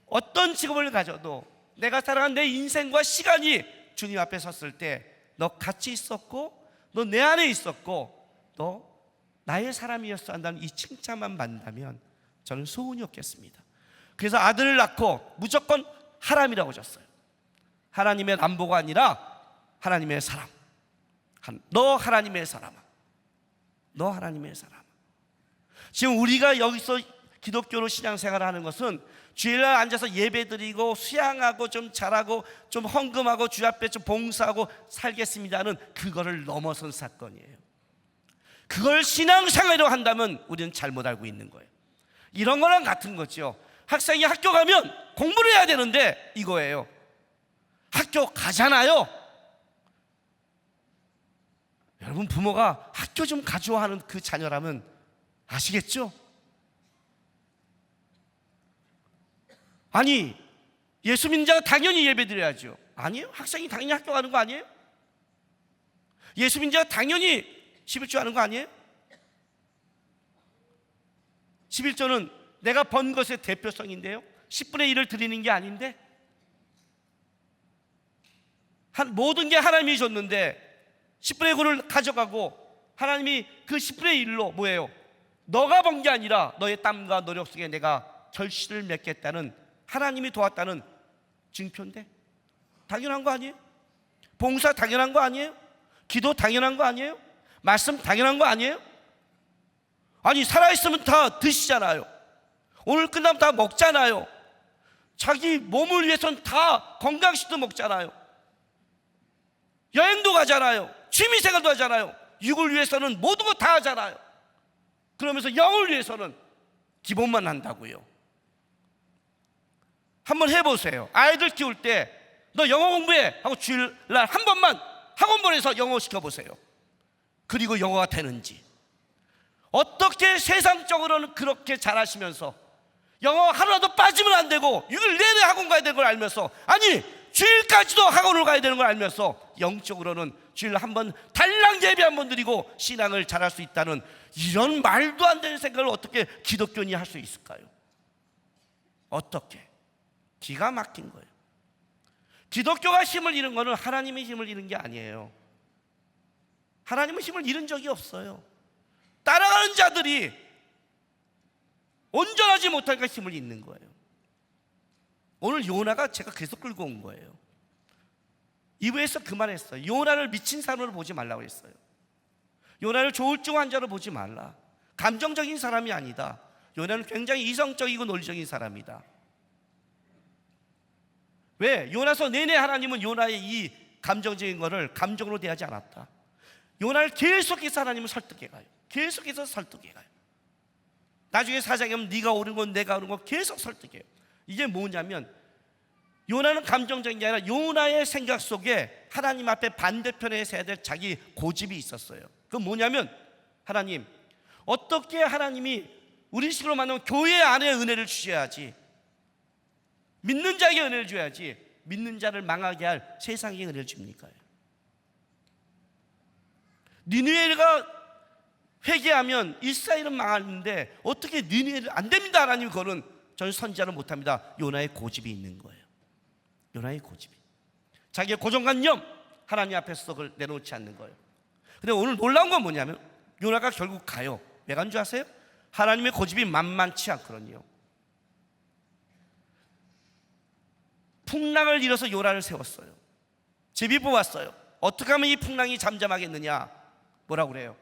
어떤 직업을 가져도 내가 살아간 내 인생과 시간이 주님 앞에 섰을 때 너 같이 있었고 너 내 안에 있었고 너 나의 사람이었어 한다는 이 칭찬만 받는다면 저는 소원이 없겠습니다. 그래서 아들을 낳고 무조건 하람이라고 졌어요. 하나님의 남보가 아니라 하나님의 사람. 너 하나님의 사람아, 너 하나님의 사람아. 지금 우리가 여기서 기독교로 신앙생활을 하는 것은 주일날 앉아서 예배드리고 수양하고 좀 잘하고 좀 헌금하고 주 앞에 좀 봉사하고 살겠습니다는 그거를 넘어선 사건이에요. 그걸 신앙생활로 한다면 우리는 잘못 알고 있는 거예요. 이런 거랑 같은 거죠. 학생이 학교 가면 공부를 해야 되는데 이거예요. 학교 가잖아요. 여러분, 부모가 학교 좀 가져와 하는 그 자녀라면 아시겠죠? 아니, 예수 믿는 자가 당연히 예배 드려야죠. 아니에요? 학생이 당연히 학교 가는 거 아니에요? 예수 믿는 자가 당연히 11조 하는 거 아니에요? 11조는 내가 번 것의 대표성인데요, 10분의 1을 드리는 게 아닌데, 모든 게 하나님이 줬는데 10분의 9를 가져가고 하나님이 그 10분의 1로 뭐예요? 너가 번 게 아니라 너의 땀과 노력 속에 내가 결실을 맺겠다는, 하나님이 도왔다는 증표인데 당연한 거 아니에요? 봉사 당연한 거 아니에요? 기도 당연한 거 아니에요? 말씀 당연한 거 아니에요? 아니, 살아있으면 다 드시잖아요. 오늘 끝나면 다 먹잖아요. 자기 몸을 위해서는 다 건강식도 먹잖아요. 여행도 가잖아요. 취미생활도 하잖아요. 육을 위해서는 모든 거 다 하잖아요. 그러면서 영을 위해서는 기본만 한다고요. 한번 해보세요. 아이들 키울 때 너 영어 공부해 하고 주일날 한 번만 학원 보내서 영어 시켜보세요. 그리고 영어가 되는지. 어떻게 세상적으로는 그렇게 잘하시면서 영어 하루라도 빠지면 안 되고 6일 내내 학원 가야 되는 걸 알면서, 아니 주일까지도 학원을 가야 되는 걸 알면서 영적으로는 주일 한 번 달랑 예배 한 번 드리고 신앙을 잘할 수 있다는 이런 말도 안 되는 생각을 어떻게 기독교인이 할 수 있을까요? 어떻게? 기가 막힌 거예요. 기독교가 힘을 잃은 거는 하나님의 힘을 잃은 게 아니에요. 하나님의 힘을 잃은 적이 없어요. 따라가는 자들이 온전하지 못하니까 힘을 잃는 거예요. 오늘 요나가 제가 계속 끌고 온 거예요. 2부에서 그 말했어요. 요나를 미친 사람으로 보지 말라고 했어요. 요나를 조울증 환자로 보지 말라. 감정적인 사람이 아니다. 요나는 굉장히 이성적이고 논리적인 사람이다. 왜? 요나서 내내 하나님은 요나의 이 감정적인 거를 감정으로 대하지 않았다. 요나를 계속해서 하나님을 설득해가요. 계속해서 설득해가요. 나중에 사장이 하면 네가 옳은 건 내가 옳은 건 계속 설득해요. 이게 뭐냐면 요나는 감정적인 게 아니라 요나의 생각 속에 하나님 앞에 반대편에 서야 될 자기 고집이 있었어요. 그건 뭐냐면, 하나님, 어떻게 하나님이 우리 식으로 만나면 교회 안에 은혜를 주셔야지, 믿는 자에게 은혜를 줘야지 믿는 자를 망하게 할 세상에 은혜를 줍니까? 니느웨가 회개하면 이스라엘은 망하는데 어떻게 니느웨를 안 됩니다. 하나님, 그거는 저는 선지자를 못합니다. 요나의 고집이 있는 거예요. 요나의 고집이, 자기의 고정관념, 하나님 앞에서 그걸 내놓지 않는 거예요. 근데 오늘 놀라운 건 뭐냐면 요나가 결국 가요. 왜 간 줄 아세요? 하나님의 고집이 만만치 않거든요. 풍랑을 일어서 요나를 세웠어요. 제비 뽑았어요. 어떻게 하면 이 풍랑이 잠잠하겠느냐? 뭐라고 그래요?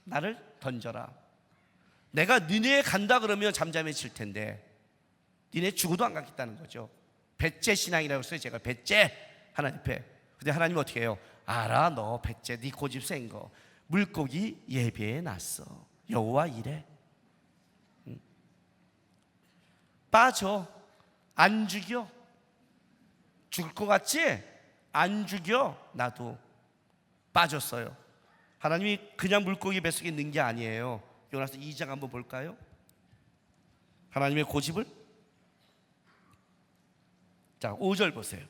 나를 던져라. 내가 니네 간다 그러면 잠잠해질 텐데 니네 죽어도 안 가겠다는 거죠. 배째 신앙이라고 했어요. 제가 배째 하나님 앞에. 근데 하나님 어떻게 해요? 알아, 너 배째, 네 고집 센 거. 물고기 예배에 놨어. 여호와 이래. 빠져. 안 죽여. 죽을 것 같지? 안 죽여. 나도. 빠졌어요. 하나님이 그냥 물고기 뱃속에 넣은 게 아니에요. 요나서 2장 한번 볼까요? 하나님의 고집을. 자, 5절 보세요.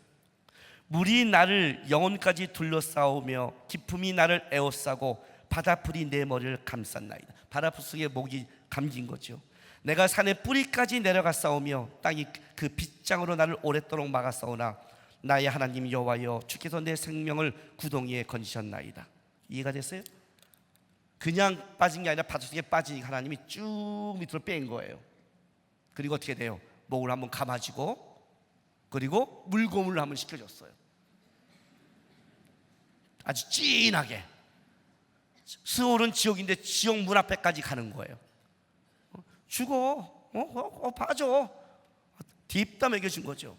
물이 나를 영혼까지 둘러싸오며 기품이 나를 에워싸고 바다풀이 내 머리를 감쌌나이다. 바다풀 속에 목이 감긴 거죠. 내가 산의 뿌리까지 내려갔사오며 땅이 그 빗장으로 나를 오랫도록 막았사오나 나의 하나님 여호와여, 주께서 내 생명을 구덩이에 건지셨나이다. 이해가 됐어요? 그냥 빠진 게 아니라 바닷속에 빠지니까 하나님이 쭉 밑으로 뺀 거예요. 그리고 어떻게 돼요? 목을 한번 감아주고 그리고 물고문을 한번 시켜줬어요. 아주 진하게. 스올은 지옥인데 지옥 문 앞에까지 가는 거예요. 죽어. 봐줘. 딥다 먹여준 거죠.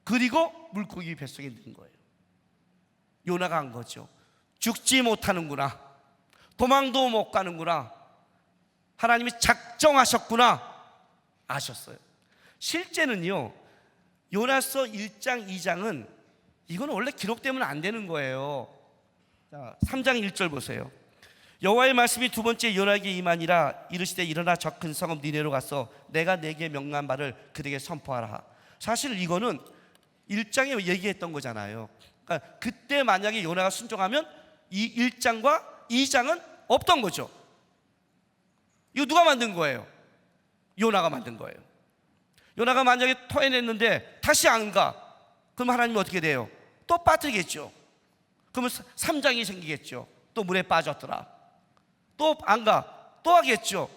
그리고 물고기 뱃속에 넣은 거예요. 요나가 한 거죠. 죽지 못하는구나. 도망도 못 가는구나. 하나님이 작정하셨구나. 아셨어요. 실제는요, 요나서 1장 2장은 이건 원래 기록되면 안 되는 거예요. 자, 3장 1절 보세요. 여호와의 말씀이 두 번째 요나에게 임하니라. 이르시되 일어나 저 큰 성읍 니네로 가서 내가 내게 명령한 바를 그들에게 선포하라. 사실 이거는 1장에 얘기했던 거잖아요. 그러니까 그때 만약에 요나가 순종하면 이 1장과 2장은 없던 거죠. 이거 누가 만든 거예요? 요나가 만든 거예요. 요나가 만약에 토해냈는데 다시 안 가, 그럼 하나님은 어떻게 돼요? 또 빠뜨리겠죠. 그러면 3장이 생기겠죠. 또 물에 빠졌더라. 또 안 가, 또 하겠죠.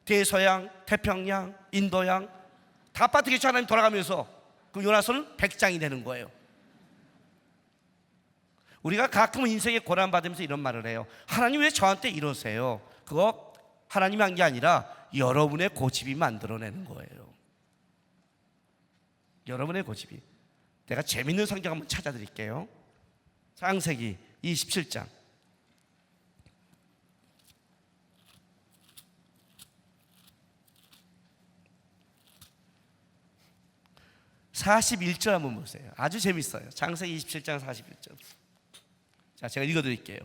대서양, 태평양, 인도양 다 빠뜨리겠죠. 하나님 돌아가면서. 그럼 요나서는 100장이 되는 거예요. 우리가 가끔 인생에 고난 받으면서 이런 말을 해요. 하나님 왜 저한테 이러세요? 그거 하나님이 한 게 아니라 여러분의 고집이 만들어내는 거예요. 여러분의 고집이. 내가 재밌는 성경 한번 찾아드릴게요. 창세기 27장. (41절) 한번 보세요. 아주 재밌어요. 창세기 27장 41절. 자, 제가 읽어드릴게요.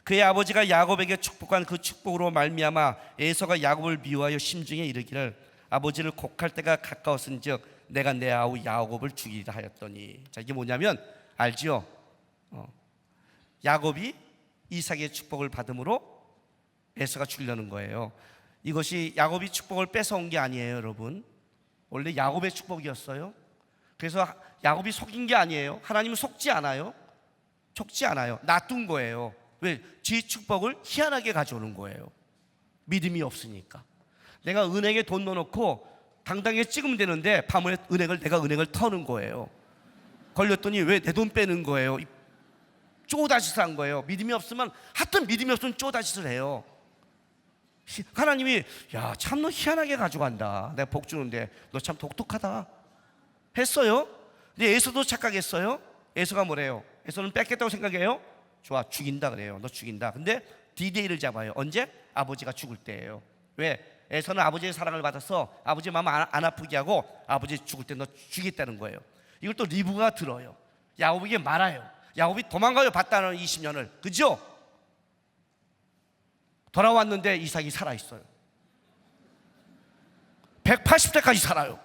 그의 아버지가 야곱에게 축복한 그 축복으로 말미암아 에서가 야곱을 미워하여 심중에 이르기를 아버지를 곡할 때가 가까웠은즉 내가 내 아우 야곱을 죽이리라 하였더니. 자, 이게 뭐냐면 알지요? 야곱이 이삭의 축복을 받음으로 에서가 죽이려는 거예요. 이것이 야곱이 축복을 뺏어온 게 아니에요, 여러분. 원래 야곱의 축복이었어요. 그래서 야곱이 속인 게 아니에요. 하나님은 속지 않아요. 속지 않아요. 놔둔 거예요. 왜? 지 축복을 희한하게 가져오는 거예요. 믿음이 없으니까. 내가 은행에 돈 넣어놓고 당당하게 찍으면 되는데 밤에 내가 은행을 터는 거예요. 걸렸더니 왜 내 돈 빼는 거예요? 쪼다짓을 한 거예요. 믿음이 없으면, 하여튼 믿음이 없으면 쪼다짓을 해요. 하나님이 야, 참 너 희한하게 가져간다. 내가 복 주는데 너 참 독특하다 했어요. 근데 에서도 착각했어요. 에서가 뭐래요? 에서는 뺏겠다고 생각해요. 좋아, 죽인다 그래요. 너 죽인다. 근데 D-Day를 잡아요. 언제? 아버지가 죽을 때예요. 왜? 에서는 아버지의 사랑을 받아서 아버지 마음 안 아프게 하고 아버지 죽을 때 너 죽이겠다는 거예요. 이걸 또 리브가 들어요. 야곱에게 말아요. 야곱이 도망가요. 봤다는 20년을. 그죠? 돌아왔는데 이삭이 살아있어요. 180세까지 살아요.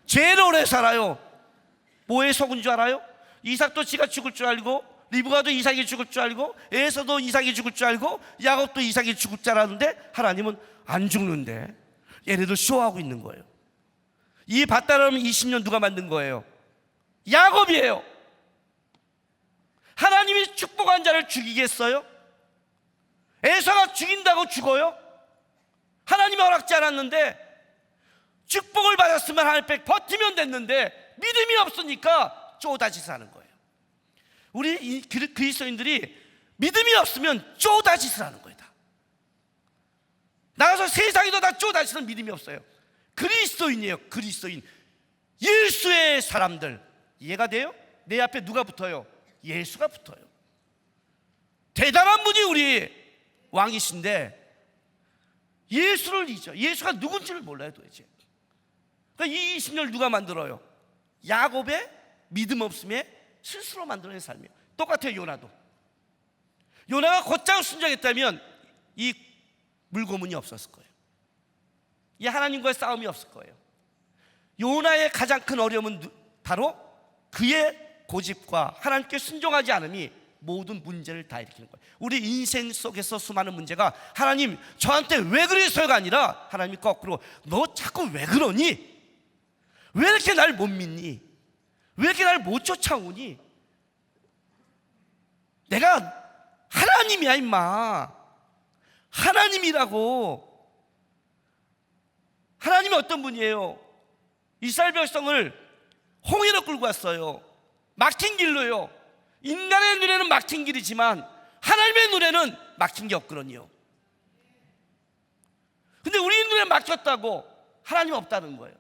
제일 오래 살아요. 뭐에 속은 줄 알아요? 이삭도 지가 죽을 줄 알고, 리브가도 이삭이 죽을 줄 알고, 에서도 이삭이 죽을 줄 알고, 야곱도 이삭이 죽을 줄 알았는데 하나님은 안 죽는데 얘네들 쇼하고 있는 거예요. 이 밧다람 20년 누가 만든 거예요? 야곱이에요. 하나님이 축복한 자를 죽이겠어요? 에서가 죽인다고 죽어요? 하나님이 허락지 않았는데, 축복을 받았으면 하나님 백 버티면 됐는데 믿음이 없으니까 쪼다짓을 하는 거예요. 우리 그리스도인들이 믿음이 없으면 쪼다짓을 하는 거예요. 다 나가서 세상에도 다 쪼다짓은 믿음이 없어요. 그리스도인이에요. 그리스도인. 예수의 사람들. 이해가 돼요? 내 앞에 누가 붙어요? 예수가 붙어요. 대단한 분이 우리 왕이신데 예수를 잊어. 예수가 누군지를 몰라요 도대체. 그러니까 이 20년을 누가 만들어요? 야곱의 믿음 없음에 스스로 만들어낸 삶이에요. 똑같아요. 요나도. 요나가 곧장 순종했다면 이 물고문이 없었을 거예요. 이 하나님과의 싸움이 없을 거예요. 요나의 가장 큰 어려움은 바로 그의 고집과 하나님께 순종하지 않음이 모든 문제를 다 일으키는 거예요. 우리 인생 속에서 수많은 문제가 하나님 저한테 왜 그랬어요가 아니라 하나님이 거꾸로 너 자꾸 왜 그러니? 왜 이렇게 날 못 믿니? 왜 이렇게 날 못 쫓아오니? 내가 하나님이야 임마. 하나님이라고. 하나님이 어떤 분이에요? 이스라엘 백성을 홍해로 끌고 왔어요. 막힌 길로요. 인간의 눈에는 막힌 길이지만 하나님의 눈에는 막힌 게 없거든요. 근데 우리 눈에 막혔다고 하나님 없다는 거예요.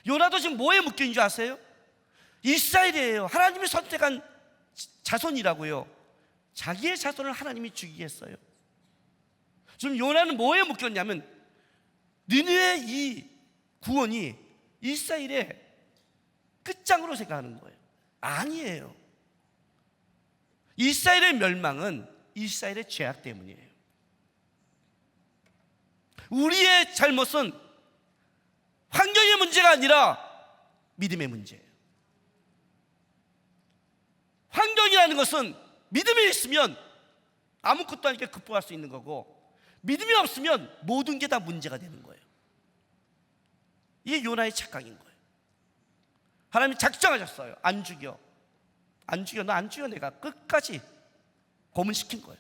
요나도 지금 뭐에 묶인 줄 아세요? 이스라엘이에요. 하나님이 선택한 자손이라고요. 자기의 자손을 하나님이 죽이겠어요. 지금 요나는 뭐에 묶였냐면 니느웨의 이 구원이 이스라엘의 끝장으로 생각하는 거예요. 아니에요. 이스라엘의 멸망은 이스라엘의 죄악 때문이에요. 우리의 잘못은 환경의 문제가 아니라 믿음의 문제예요. 환경이라는 것은 믿음이 있으면 아무것도 아니게 극복할 수 있는 거고, 믿음이 없으면 모든 게 다 문제가 되는 거예요. 이게 요나의 착각인 거예요. 하나님이 작정하셨어요. 안 죽여. 안 죽여. 너 안 죽여. 내가 끝까지 고문시킨 거예요.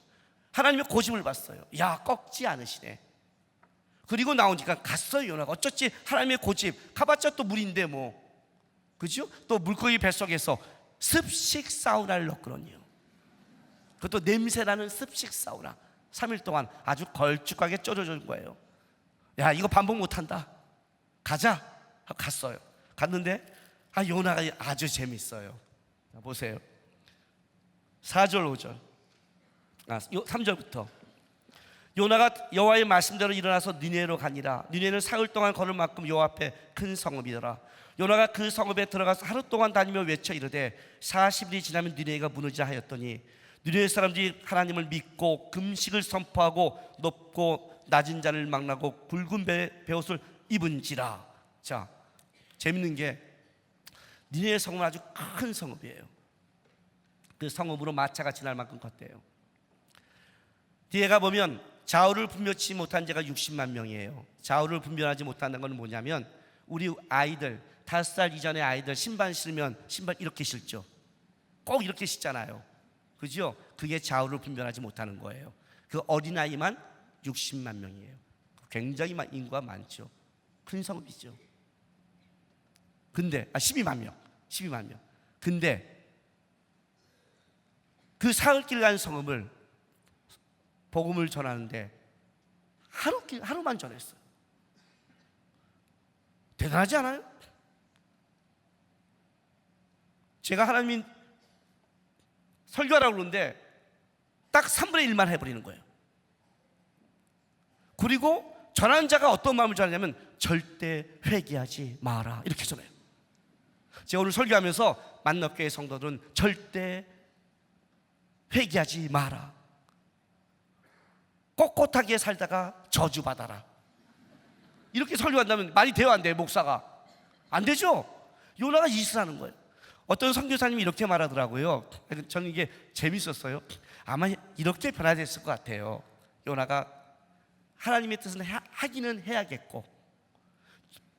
하나님의 고집을 봤어요. 야, 꺾지 않으시네. 그리고 나오니까 갔어요. 요나가. 어쩌지 하나님의 고집. 가봤자 또 물인데 뭐, 그죠? 또 물고기 뱃속에서 습식 사우나를 넣거든요. 그것도 냄새나는 습식 사우나. 3일 동안 아주 걸쭉하게 쪄줘준 거예요. 야, 이거 반복 못한다. 가자. 하고 갔어요. 갔는데 요나가 아주 재밌어요. 보세요. 4절 5절 3절부터 요나가 여호와의 말씀대로 일어나서 니네로 가니라. 니네는 사흘 동안 걸을 만큼 여호와 앞에 큰 성읍이더라. 요나가 그 성읍에 들어가서 하루 동안 다니며 외쳐 이르되 40일이 지나면 니네가 무너지라 하였더니 니네 사람들이 하나님을 믿고 금식을 선포하고 높고 낮은 자를 망라고 굵은 베옷을 입은지라. 자, 재밌는 게 니네 성읍은 아주 큰 성읍이에요. 그 성읍으로 마차가 지날 만큼 컸대요. 뒤에 가보면 좌우를 분별치 못한 자가 60만 명이에요. 좌우를 분별하지 못한다는 건 뭐냐면 우리 아이들 5살 이전의 아이들 신발 신으면 신발 이렇게 신죠. 꼭 이렇게 신잖아요. 그죠? 그게 좌우를 분별하지 못하는 거예요. 그 어린아이만 60만 명이에요. 굉장히 인구가 많죠. 큰 성읍이죠. 근데 12만 명. 12만 명. 근데 그 사흘길 간 성읍을 복음을 전하는데 하루만 전했어요. 대단하지 않아요? 제가 하나님이 설교하라고 그러는데 딱 3분의 1만 해버리는 거예요. 그리고 전하는 자가 어떤 마음을 전하냐면 절대 회개하지 마라 이렇게 전해요. 제가 오늘 설교하면서 만납교회 성도들은 절대 회개하지 마라, 꼿꼿하게 살다가 저주받아라 이렇게 설교한다면 말이 돼요 안 돼요? 목사가 안 되죠. 요나가 이스라는 거예요. 어떤 선교사님이 이렇게 말하더라고요. 저는 이게 재밌었어요. 아마 이렇게 변화됐을 것 같아요. 요나가 하나님의 뜻은 하기는 해야겠고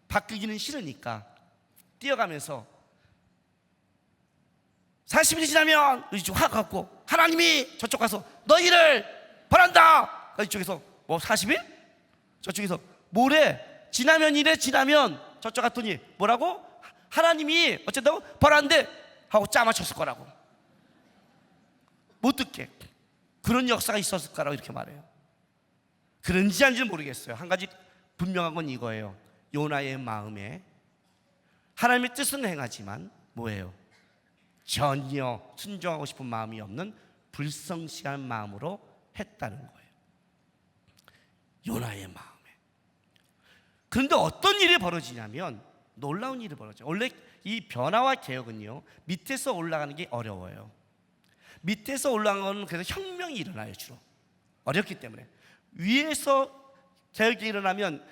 바뀌기는 싫으니까 뛰어가면서 40일이 지나면 이쪽 화가 갖고 하나님이 저쪽 가서 너희를 벌한다. 이쪽에서 뭐 40일? 저쪽에서 모레 지나면 이래 지나면 저쪽 갔더니 뭐라고? 하나님이 어쨌다고 벌한대 하고 짜맞췄을 거라고. 못 듣게 그런 역사가 있었을 거라고 이렇게 말해요. 그런지 아닌지는 모르겠어요. 한 가지 분명한 건 이거예요. 요나의 마음에 하나님의 뜻은 행하지만 뭐예요? 전혀 순종하고 싶은 마음이 없는 불성실한 마음으로 했다는 거예요. 요나의 마음에. 그런데 어떤 일이 벌어지냐면 놀라운 일이 벌어져요. 원래 이 변화와 개혁은요 밑에서 올라가는 게 어려워요. 밑에서 올라가는 건 그래서 혁명이 일어나요. 주로 어렵기 때문에. 위에서 개혁이 일어나면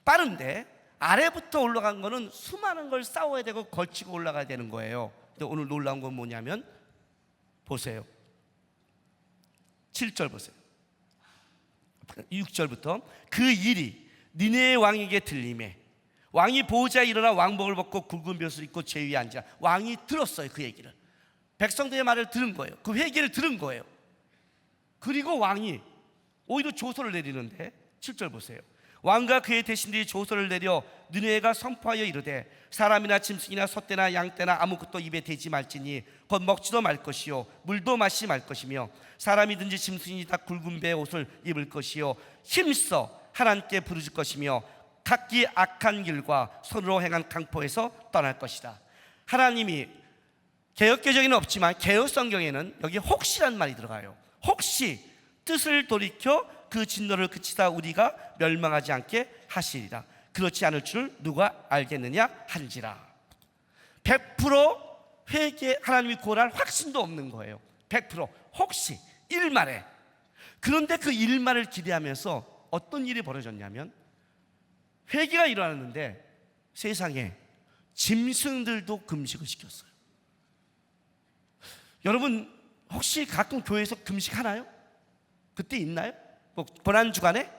빠른데 아래부터 올라간 거는 수많은 걸 싸워야 되고 걸치고 올라가야 되는 거예요. 근데 오늘 놀라운 건 뭐냐면 보세요. 7절 보세요. 6절부터 그 일이 니네의 왕에게 들림에 왕이 보호자에 일어나 왕복을 벗고 굵은 벼슬을 입고 제 위에 앉아. 왕이 들었어요. 그 얘기를. 백성들의 말을 들은 거예요. 그 회개를 들은 거예요. 그리고 왕이 오히려 조서를 내리는데 7절 보세요. 왕과 그의 대신들이 조서를 내려 느헤미야가 선포하여 이르되 사람이나 짐승이나 소떼나 양떼나 아무것도 입에 대지 말지니 곧 먹지도 말 것이요 물도 마시지 말 것이며 사람이든지 짐승이 다 굵은 배의 옷을 입을 것이요 힘써 하나님께 부르짖을 것이며 각기 악한 길과 손으로 행한 강포에서 떠날 것이다. 하나님이 개역개정에는 없지만 개역 성경에는 여기 혹시란 말이 들어가요. 혹시 뜻을 돌이켜 그 진노를 그치다 우리가 멸망하지 않게 하시리라. 그렇지 않을 줄 누가 알겠느냐 한지라. 100% 회개, 하나님이 구원할 확신도 없는 거예요. 100% 혹시 일말에. 그런데 그 일말을 기대하면서 어떤 일이 벌어졌냐면 회개가 일어났는데 세상에 짐승들도 금식을 시켰어요. 여러분 혹시 가끔 교회에서 금식하나요? 그때 있나요? 뭐 고난주간에?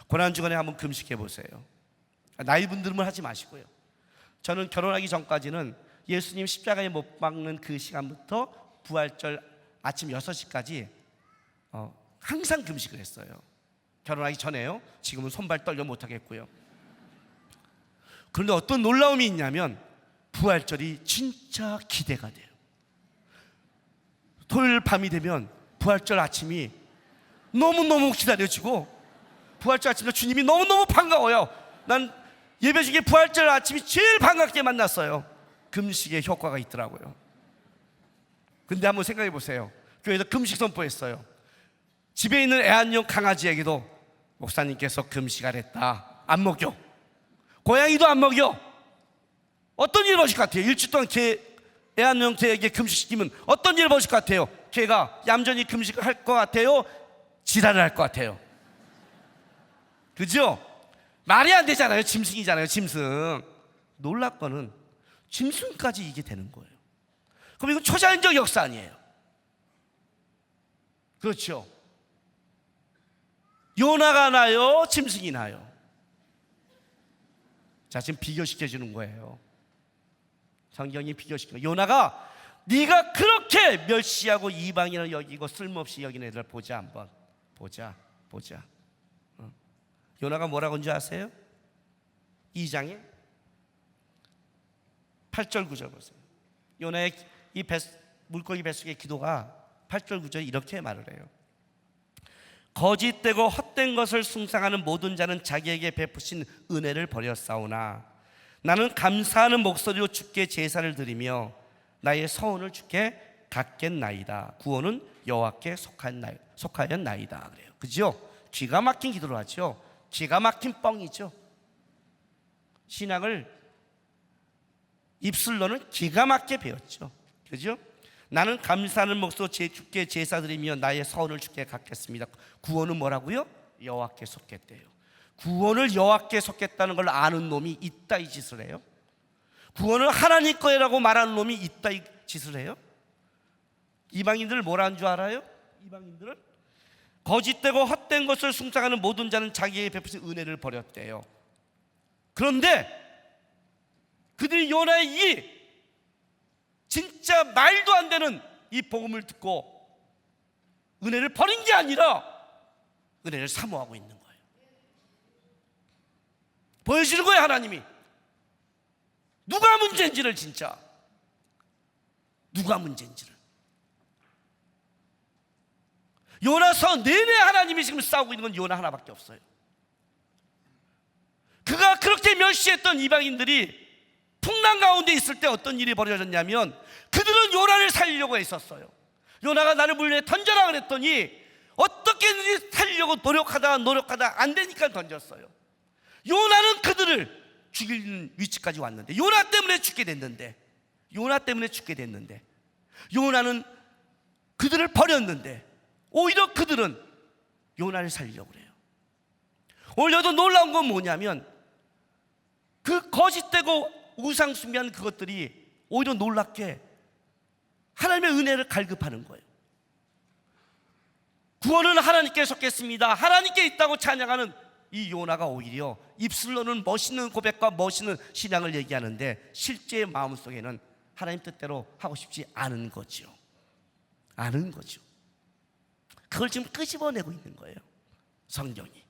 고난주간에 한번 금식해 보세요. 나이 분들은 하지 마시고요. 저는 결혼하기 전까지는 예수님 십자가에 못 박는 그 시간부터 부활절 아침 6시까지 항상 금식을 했어요. 결혼하기 전에요. 지금은 손발 떨려 못하겠고요. 그런데 어떤 놀라움이 있냐면 부활절이 진짜 기대가 돼요. 토요일 밤이 되면 부활절 아침이 너무너무 기다려지고 부활절 아침에 주님이 너무너무 반가워요. 난 예배 중에 부활절 아침이 제일 반갑게 만났어요. 금식의 효과가 있더라고요. 근데 한번 생각해 보세요. 교회에서 금식 선포했어요. 집에 있는 애완용 강아지에게도 목사님께서 금식하랬다. 안 먹여. 고양이도 안 먹여. 어떤 일이 벌어질 것 같아요? 일주일 동안 애완용 개에게 금식시키면 어떤 일이 벌어질 것 같아요? 개가 얌전히 금식을 할 것 같아요? 지랄을 할 것 같아요? 그죠? 말이 안 되잖아요. 짐승이잖아요. 짐승. 놀랍거는 짐승까지 이게 되는 거예요. 그럼 이건 초자연적 역사 아니에요? 그렇죠? 요나가 나요? 짐승이 나요? 자, 지금 비교시켜 주는 거예요. 성경이 비교시켜. 요나가 네가 그렇게 멸시하고 이방인을 여기고 쓸모없이 여긴 애들 보자 한번. 보자. 요나가 뭐라고 한지 아세요? 2장에 8절 9절 보세요. 요나의 이 물고기 뱃속의 기도가 8절 9절에 이렇게 말을 해요. 거짓되고 헛된 것을 숭상하는 모든 자는 자기에게 베푸신 은혜를 버렸사오나 나는 감사하는 목소리로 주께 제사를 드리며 나의 서원을 주께 갚겠나이다. 구원은 여호와께 속하였나이다. 그래요. 그죠? 기가 막힌 기도를 하죠. 기가 막힌 뻥이죠. 신앙을 입술로는 기가 막히게 배웠죠. 그죠? 나는 감사하는 목소리로 주께 제사 드리며 나의 서원을 주께 갚겠습니다. 구원은 뭐라고요? 여호와께 속겠대요. 구원을 여호와께 속겠다는 걸 아는 놈이 이따 이 짓을 해요? 구원을 하나님 거라고 말하는 놈이 이따 이 짓을 해요? 이방인들 뭐라는 줄 알아요? 이방인들은 거짓되고 헛된 것을 숭상하는 모든 자는 자기에게 베푸신 은혜를 버렸대요. 그런데 그들이 요나의 이 진짜 말도 안 되는 이 복음을 듣고 은혜를 버린 게 아니라 은혜를 사모하고 있는 거예요. 보여주는 거예요. 하나님이 누가 문제인지를, 진짜 누가 문제인지를. 요나서 내내 하나님이 지금 싸우고 있는 건 요나 하나밖에 없어요. 그가 그렇게 멸시했던 이방인들이 풍랑 가운데 있을 때 어떤 일이 벌어졌냐면 그들은 요나를 살리려고 했었어요. 요나가 나를 물 위에 던져라 그랬더니 어떻게든지 살리려고 노력하다 안 되니까 던졌어요. 요나는 그들을 죽이는 위치까지 왔는데, 요나 때문에 죽게 됐는데, 요나는 그들을 버렸는데 오히려 그들은 요나를 살리려고 그래요. 오히려 더 놀라운 건 뭐냐면 그 거짓되고 우상 숭배하는 그것들이 오히려 놀랍게 하나님의 은혜를 갈급하는 거예요. 구원은 하나님께 속겠습니다, 하나님께 있다고 찬양하는 이 요나가 오히려 입술로는 멋있는 고백과 멋있는 신앙을 얘기하는데 실제 마음속에는 하나님 뜻대로 하고 싶지 않은 거죠. 그걸 지금 끄집어내고 있는 거예요, 성경이.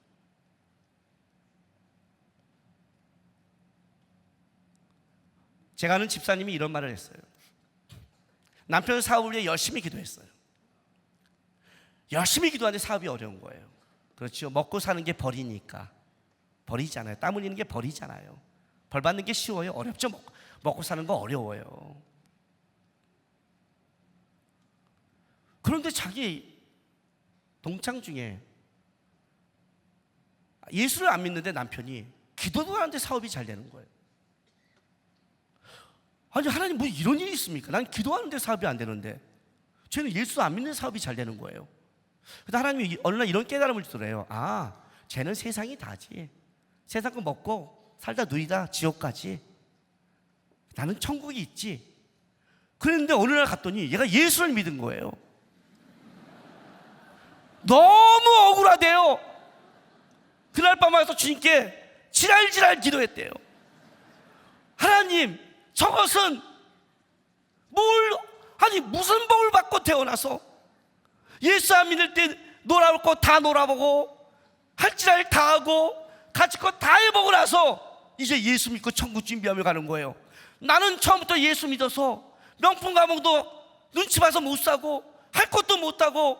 제가 아는 집사님이 이런 말을 했어요. 남편 사업을 위해 열심히 기도했어요. 열심히 기도하는데 사업이 어려운 거예요. 그렇죠. 먹고 사는 게 벌이니까. 벌이잖아요. 땀 흘리는 게 벌이잖아요. 벌 받는 게 쉬워요? 어렵죠. 먹고 사는 거 어려워요. 그런데 자기 동창 중에 예수를 안 믿는데 남편이 기도도 하는데 사업이 잘 되는 거예요. 아니, 하나님 뭐 이런 일이 있습니까? 난 기도하는데 사업이 안 되는데 쟤는 예수 안 믿는 사업이 잘 되는 거예요. 근데 하나님이 어느 날 이런 깨달음을 주더래요. 아, 쟤는 세상이 다지. 세상 거 먹고 살다 누이다 지옥 가지. 나는 천국이 있지. 그런데 어느 날 갔더니 얘가 예수를 믿은 거예요. 너무 억울하대요. 그날 밤 와서 주님께 지랄지랄 기도했대요. 하나님, 저것은 무슨 복을 받고 태어나서 예수 안 믿을 때 놀아볼 거 다 놀아보고 할 줄 알 다 하고 가질 거 다 해보고 나서 이제 예수 믿고 천국 준비하며 가는 거예요. 나는 처음부터 예수 믿어서 명품 가방도 눈치 봐서 못 사고 할 것도 못 하고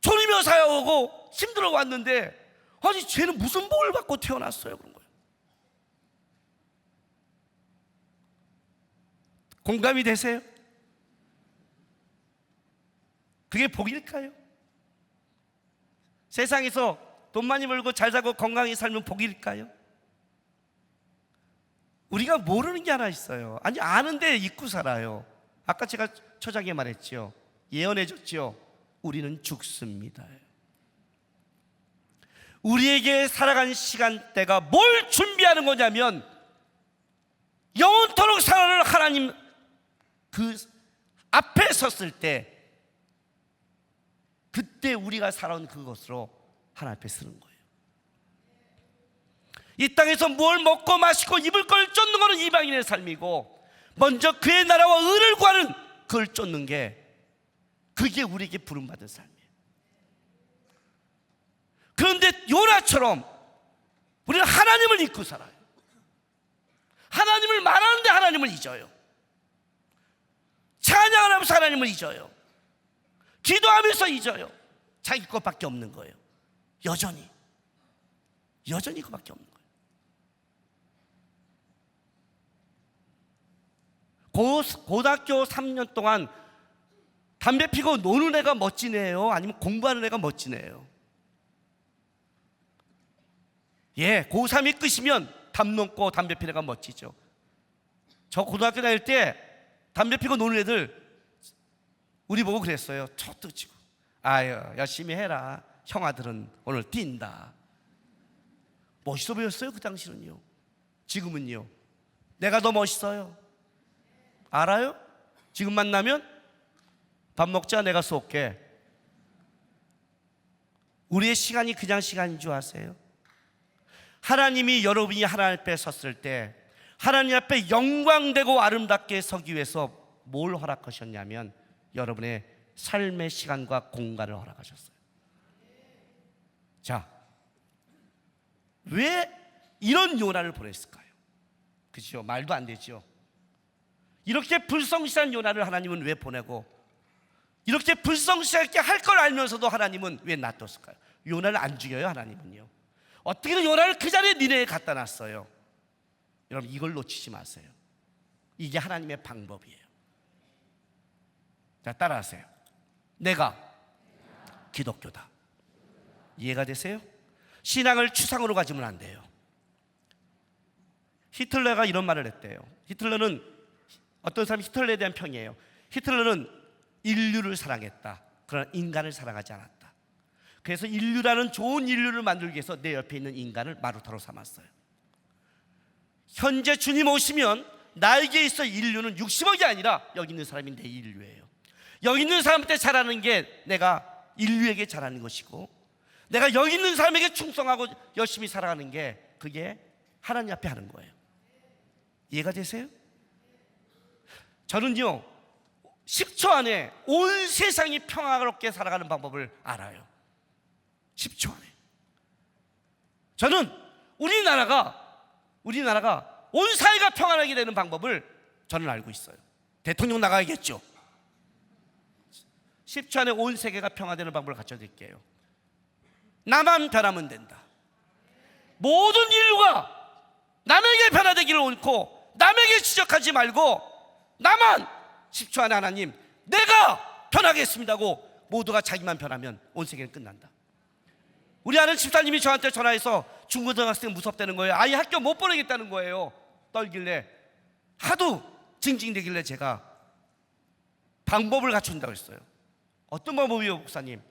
졸이며 살아오고 힘들어 왔는데 아니 쟤는 무슨 복을 받고 태어났어요? 그런 거예요. 공감이 되세요? 그게 복일까요? 세상에서 돈 많이 벌고 잘 살고 건강히 살면 복일까요? 우리가 모르는 게 하나 있어요. 아니 아는데 잊고 살아요. 아까 제가 초장에 말했죠. 예언해줬죠. 우리는 죽습니다. 우리에게 살아가는 시간대가 뭘 준비하는 거냐면 영원토록 살아갈 하나님 그 앞에 섰을 때 그때 우리가 살아온 그것으로 하나님 앞에 서는 거예요. 이 땅에서 뭘 먹고 마시고 입을 걸 쫓는 것은 이방인의 삶이고 먼저 그의 나라와 의를 구하는 그걸 쫓는 게 그게 우리에게 부름받은 삶이에요. 그런데 요나처럼 우리는 하나님을 잊고 살아요. 하나님을 말하는데 하나님을 잊어요. 찬양을 하면서 하나님을 잊어요. 기도하면서 잊어요. 자기 것밖에 없는 거예요. 여전히 그것밖에 없는 거예요. 고등학교 3년 동안 담배 피고 노는 애가 멋진 애예요? 아니면 공부하는 애가 멋진 애예요? 예, 고3이 끝이면 담 넘고 담배 피는 애가 멋지죠. 저 고등학교 다닐 때 담배 피고 노는 애들 우리 보고 그랬어요. 촛도 치고 아유 열심히 해라. 형아들은 오늘 뛴다. 멋있어 보였어요 그 당시는요. 지금은요 내가 더 멋있어요. 알아요? 지금 만나면 밥 먹자 내가 쏠게. 우리의 시간이 그냥 시간인 줄 아세요? 하나님이 여러분이 하나님 앞에 섰을 때 하나님 앞에 영광되고 아름답게 서기 위해서 뭘 허락하셨냐면 여러분의 삶의 시간과 공간을 허락하셨어요. 자, 왜 이런 요나를 보냈을까요? 그렇죠? 말도 안 되죠. 이렇게 불성실한 요나를 하나님은 왜 보내고 이렇게 불성실하게 할 걸 알면서도 하나님은 왜 놔뒀을까요? 요나를 안 죽여요 하나님은요. 어떻게든 요나를 그 자리에 니네에 갖다 놨어요. 여러분 이걸 놓치지 마세요. 이게 하나님의 방법이에요. 자 따라하세요. 내가 기독교다. 이해가 되세요? 신앙을 추상으로 가지면 안 돼요. 히틀러가 이런 말을 했대요. 히틀러는 어떤 사람이 히틀러에 대한 평이에요. 히틀러는 인류를 사랑했다. 그러나 인간을 사랑하지 않았다. 그래서 인류라는 좋은 인류를 만들기 위해서 내 옆에 있는 인간을 마루타로 삼았어요. 현재 주님 오시면 나에게 있어 인류는 60억이 아니라 여기 있는 사람이 내 인류예요. 여기 있는 사람한테 잘하는 게 내가 인류에게 잘하는 것이고 내가 여기 있는 사람에게 충성하고 열심히 살아가는 게 그게 하나님 앞에 하는 거예요. 이해가 되세요? 저는요 10초 안에 온 세상이 평화롭게 살아가는 방법을 알아요. 10초 안에. 저는 우리나라가 온 사회가 평안하게 되는 방법을 저는 알고 있어요. 대통령 나가야겠죠. 10초 안에 온 세계가 평화되는 방법을 갖춰드릴게요. 나만 변하면 된다. 모든 인류가 남에게 변화되기를 옳고 남에게 지적하지 말고 나만 10초 안에 하나님 내가 변하겠습니다 하고 모두가 자기만 변하면 온 세계는 끝난다. 우리 아는 집사님이 저한테 전화해서 중고등학생 무섭다는 거예요. 아이 학교 못 보내겠다는 거예요. 떨길래 하도 징징대길래 제가 방법을 갖춘다고 했어요. 어떤 방법이요 목사님?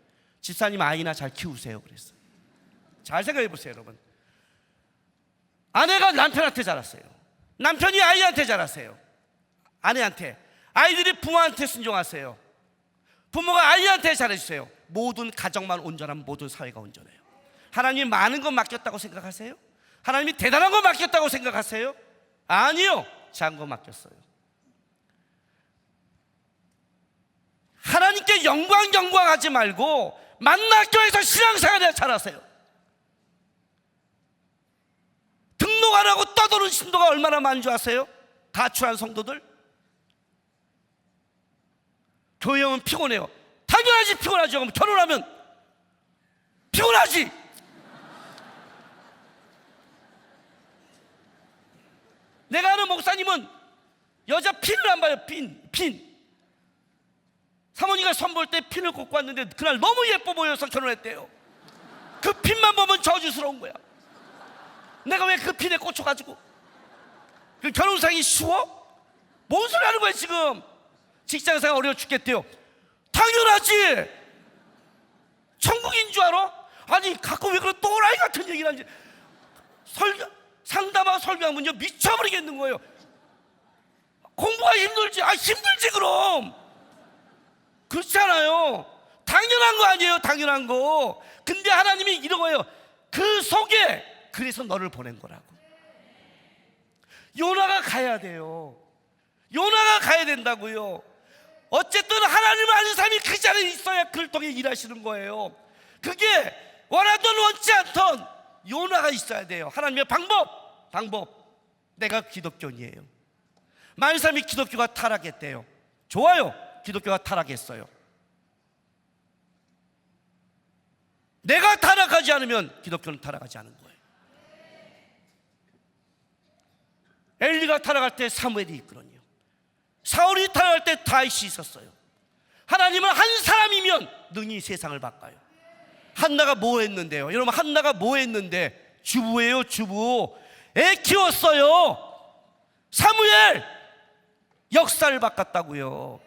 집사님 아이나 잘 키우세요 그랬어요. 잘 생각해 보세요 여러분. 아내가 남편한테 잘하세요. 남편이 아이한테 잘하세요. 아내한테. 아이들이 부모한테 순종하세요. 부모가 아이한테 잘해주세요. 모든 가정만 온전하면 모든 사회가 온전해요. 하나님이 많은 것 맡겼다고 생각하세요? 하나님이 대단한 것 맡겼다고 생각하세요? 아니요, 작은 것 맡겼어요. 하나님께 영광하지 말고 만나교회에서 신앙생활을 잘하세요. 등록 안 하고 떠도는 신도가 얼마나 많은 줄 아세요? 가출한 성도들. 교회 오면 피곤해요. 당연하지, 피곤하죠. 그럼 결혼하면 피곤하지. 내가 아는 목사님은 여자 핀을 안 봐요. 핀. 사모님가 선볼 때 핀을 꽂고 왔는데 그날 너무 예뻐 보여서 결혼했대요. 그 핀만 보면 저주스러운 거야. 내가 왜 그 핀에 꽂혀가지고 그 결혼상이 쉬워? 뭔 소리 하는 거야 지금. 직장생활 어려워 죽겠대요. 당연하지. 천국인 줄 알아? 아니 가끔 왜 그런 또라이 같은 얘기를 하는지. 상담하고 설교하면요 미쳐버리겠는 거예요. 공부가 힘들지. 힘들지 그럼. 그렇잖아요. 당연한 거 아니에요. 당연한 거. 근데 하나님이 이런 거예요. 그 속에 그래서 너를 보낸 거라고. 요나가 가야 돼요. 요나가 가야 된다고요. 어쨌든 하나님을 아는 사람이 그 자리에 있어야 그를 통해 일하시는 거예요. 그게 원하든 원치 않던 요나가 있어야 돼요. 하나님의 방법. 내가 기독교인이에요. 많은 사람이 기독교가 타락했대요. 좋아요. 기독교가 타락했어요. 내가 타락하지 않으면 기독교는 타락하지 않은 거예요. 엘리가 타락할 때 사무엘이 있거든요. 사울이 타락할 때 다윗이 있었어요. 하나님은 한 사람이면 능히 세상을 바꿔요. 한나가 뭐 했는데요? 여러분 한나가 뭐 했는데? 주부예요. 주부. 애 키웠어요. 사무엘 역사를 바꿨다고요.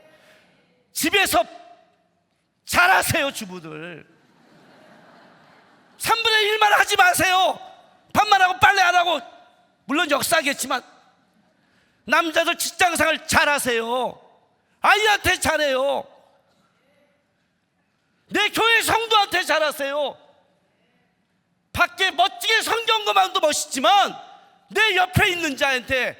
집에서 잘하세요 주부들. 3분의 1만 하지 마세요. 밥만 하고 빨래 안 하고. 물론 역사겠지만 남자들 직장생활 잘하세요. 아이한테 잘해요. 내 교회 성도한테 잘하세요. 밖에 멋지게 성경거만도 멋있지만 내 옆에 있는 자한테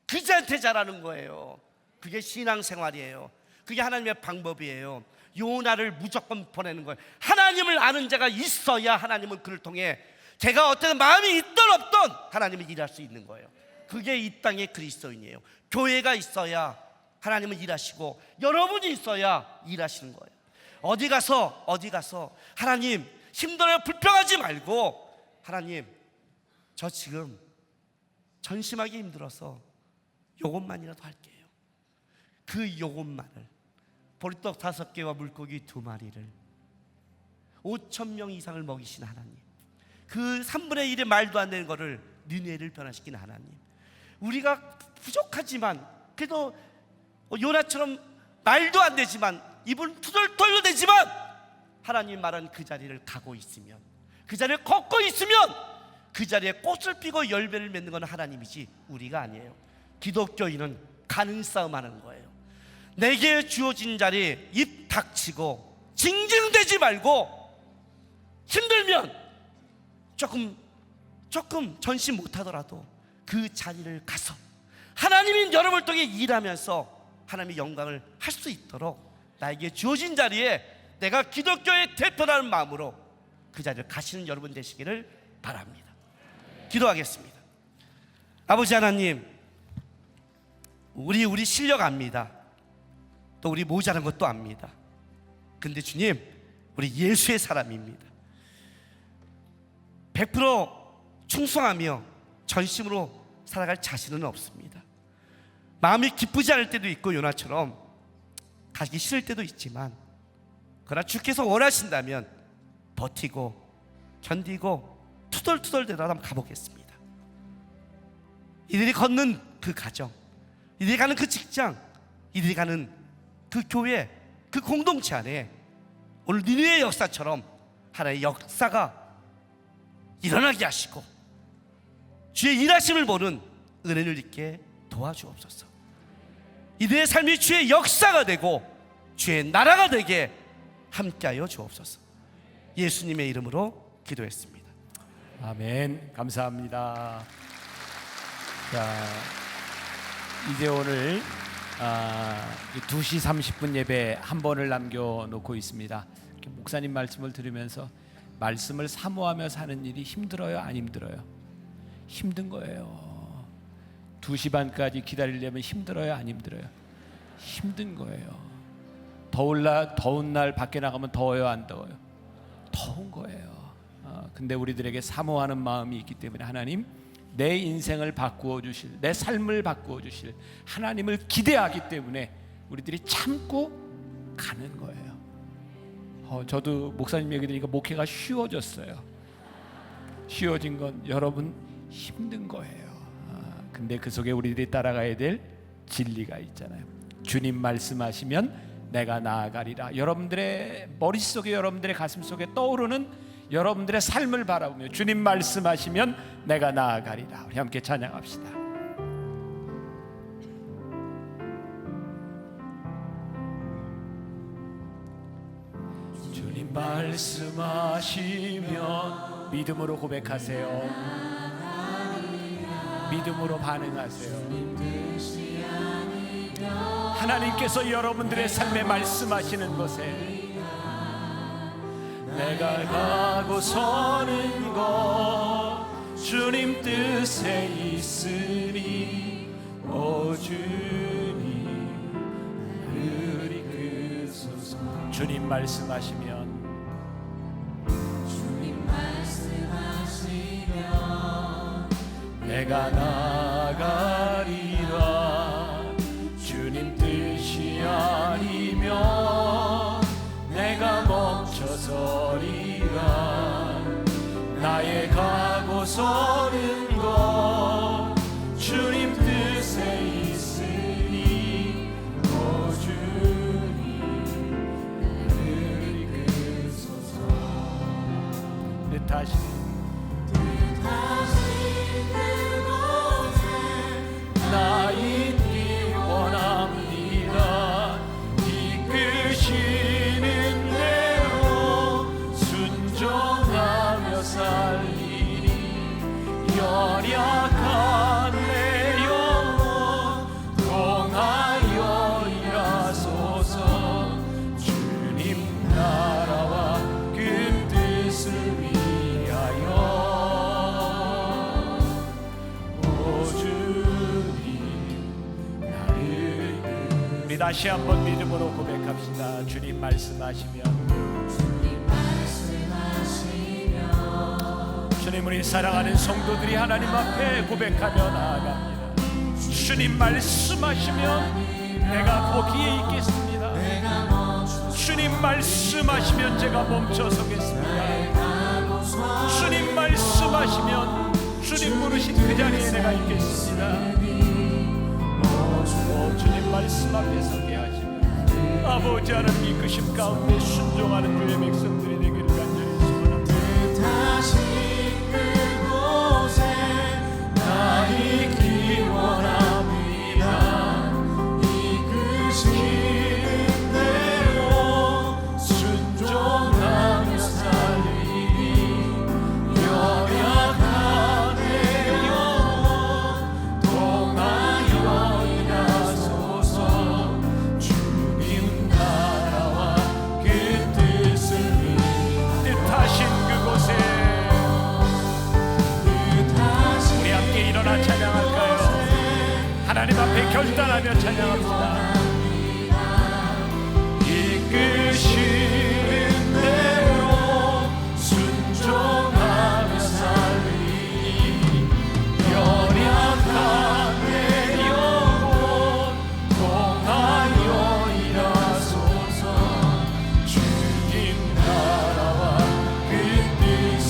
그 자한테 잘하는 거예요. 그게 신앙생활이에요. 그게 하나님의 방법이에요. 요나를 무조건 보내는 거예요. 하나님을 아는 자가 있어야 하나님은 그를 통해 제가 어떤 마음이 있든 없든 하나님은 일할 수 있는 거예요. 그게 이 땅의 그리스도인이에요. 교회가 있어야 하나님은 일하시고 여러분이 있어야 일하시는 거예요. 어디 가서 하나님 힘들어요 불평하지 말고 하나님 저 지금 전심하기 힘들어서 요것만이라도 할게요. 그 요것만을 보리떡 5개와 물고기 2마리를 5,000명 이상을 먹이신 하나님, 그 3분의 1의 말도 안 되는 거를 니네를 변화시킨 하나님, 우리가 부족하지만 그래도 요나처럼 말도 안 되지만 입은 투덜투덜 되지만 하나님 말한 그 자리를 가고 있으면, 그 자리를 걷고 있으면 그 자리에 꽃을 피고 열매를 맺는 건 하나님이지 우리가 아니에요. 기독교인은 가는 싸움 하는 거예요. 내게 주어진 자리에 입 닥치고 징징대지 말고 힘들면 조금 전심 못하더라도 그 자리를 가서 하나님이 여러분을 통해 일하면서 하나님의 영광을 할 수 있도록 나에게 주어진 자리에 내가 기독교의 대표라는 마음으로 그 자리를 가시는 여러분 되시기를 바랍니다. 기도하겠습니다. 아버지 하나님, 우리 실력 압니다. 또 우리 모자란 것도 압니다. 근데 주님, 우리 예수의 사람입니다. 100% 충성하며 전심으로 살아갈 자신은 없습니다. 마음이 기쁘지 않을 때도 있고 요나처럼 가기 싫을 때도 있지만, 그러나 주께서 원하신다면 버티고 견디고 투덜투덜대로 한번 가보겠습니다. 이들이 걷는 그 가정, 이들이 가는 그 직장, 이들이 가는 그 교회, 그 공동체 안에 오늘 니느웨의 역사처럼 하나의 역사가 일어나게 하시고 주의 일하심을 보는 은혜를 잊게 도와주옵소서. 이들의 삶이 주의 역사가 되고 주의 나라가 되게 함께하여 주옵소서. 예수님의 이름으로 기도했습니다.
아멘. 감사합니다. 자, 이제 오늘 2시 30분 예배 한 번을 남겨놓고 있습니다. 목사님 말씀을 들으면서 말씀을 사모하며 사는 일이 힘들어요? 안 힘들어요? 힘든 거예요. 2시 반까지 기다리려면 힘들어요? 안 힘들어요? 힘든 거예요. 더운 날 밖에 나가면 더워요? 안 더워요? 더운 거예요. 근데 우리들에게 사모하는 마음이 있기 때문에 하나님, 내 인생을 바꾸어 주실, 내 삶을 바꾸어 주실 하나님을 기대하기 때문에 우리들이 참고 가는 거예요. 저도 목사님 얘기 들으니까 목회가 쉬워졌어요. 쉬워진 건 여러분 힘든 거예요. 근데 그 속에 우리들이 따라가야 될 진리가 있잖아요. 주님 말씀하시면 내가 나아가리라. 여러분들의 머릿속에, 여러분들의 가슴속에 떠오르는 여러분들의 삶을 바라보며 주님 말씀하시면 내가 나아가리라. 우리 함께 찬양합시다. 주님 말씀하시면 믿음으로 고백하세요. 믿음으로 반응하세요. 하나님께서 여러분들의 삶에 말씀하시는 것에 내가 가고 서는 것 주님 뜻에 있으니 오 주님 우리 그소서. 주님 말씀하시면 내가 나아가리라. 주님 뜻이 아니면 내가 멈춰서리라. 나의 가고 서는 것 주님 뜻에 있으니 오 주님 우리 그소서. 뜻하신 나 있기 원합니다. 이끄시는 대로 순종하며 살리니 연약한 내 영혼 통하여 일하소서. 주님 나라와 그 뜻을 위하여 우리 다시 한번 믿음으로 고백합시다. 주님 말씀하시면 주님, 우리 사랑하는 성도들이 하나님 앞에 고백하며 나아갑니다. 주님 말씀하시면 내가 거기에 있겠습니다. 주님 말씀하시면 제가 멈춰서겠습니다. 주님 말씀하시면 주님 부르신 그 자리에 내가 있겠습니다. 주님 말씀 앞에 서게 하시며 아버지 하나님 이끄심 가운데 순종하는 주의 백성들이 되기를 간절히 소원합니다.
뜻하신 그곳에 나 있기 원합니다. 이끄시는 대로 순종하며 살리니 연약한 내 영혼 통하여 일하소서.
일어나 찬양할까요? 하나님 앞에 결단하며 찬양합시다.
이끄시는 대로 순종하며 살리니 연약한 내 영혼 통하여 일하소서. 주님 나라와 그 뜻을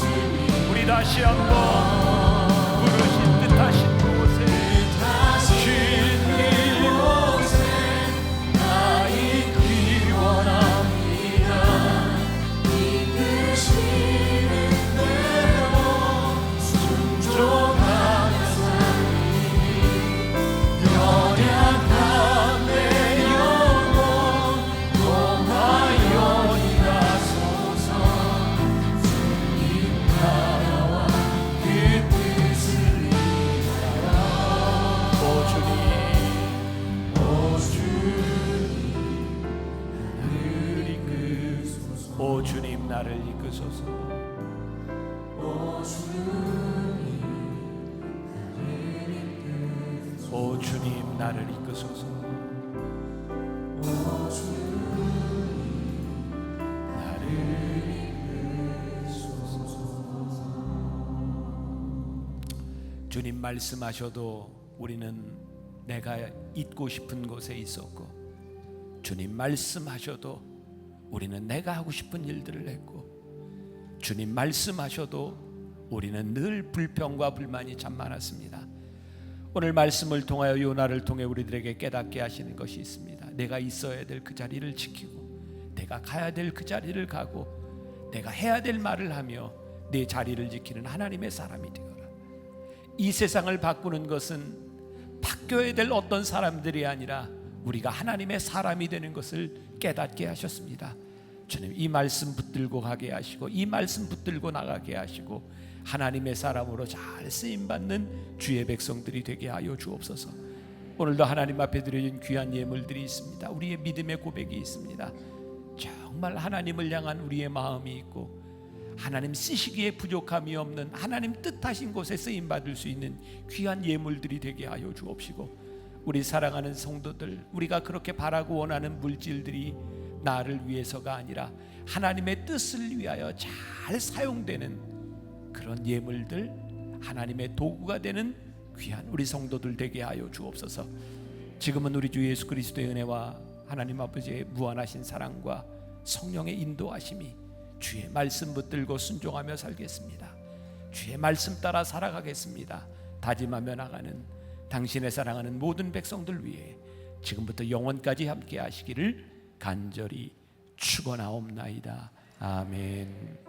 우리 다시 한번 부르신 뜻하신 곳에 오 주님 나를 이끄소서. 오 주님 나를 이끄소서. 주님 말씀하셔도 우리는 내가 있고 싶은 곳에 있었고, 주님 말씀하셔도 우리는 내가 하고 싶은 일들을 했고, 주님 말씀하셔도 우리는 늘 불평과 불만이 참 많았습니다. 오늘 말씀을 통하여 요나를 통해 우리들에게 깨닫게 하시는 것이 있습니다. 내가 있어야 될 그 자리를 지키고, 내가 가야 될 그 자리를 가고, 내가 해야 될 말을 하며 내 자리를 지키는 하나님의 사람이 되어라. 이 세상을 바꾸는 것은 바뀌어야 될 어떤 사람들이 아니라 우리가 하나님의 사람이 되는 것을 깨닫게 하셨습니다. 주님 이 말씀 붙들고 가게 하시고, 이 말씀 붙들고 나가게 하시고, 하나님의 사람으로 잘 쓰임받는 주의 백성들이 되게 하여 주옵소서. 오늘도 하나님 앞에 드려진 귀한 예물들이 있습니다. 우리의 믿음의 고백이 있습니다. 정말 하나님을 향한 우리의 마음이 있고, 하나님 쓰시기에 부족함이 없는 하나님 뜻하신 곳에 쓰임받을 수 있는 귀한 예물들이 되게 하여 주옵시고, 우리 사랑하는 성도들, 우리가 그렇게 바라고 원하는 물질들이 나를 위해서가 아니라 하나님의 뜻을 위하여 잘 사용되는 그런 예물들, 하나님의 도구가 되는 귀한 우리 성도들 되게 하여 주옵소서. 지금은 우리 주 예수 그리스도의 은혜와 하나님 아버지의 무한하신 사랑과 성령의 인도하심이 주의 말씀 붙들고 순종하며 살겠습니다. 주의 말씀 따라 살아가겠습니다. 다짐하며 나가는 당신의 사랑하는 모든 백성들 위해 지금부터 영원까지 함께 하시기를 간절히 축원하옵나이다. 아멘.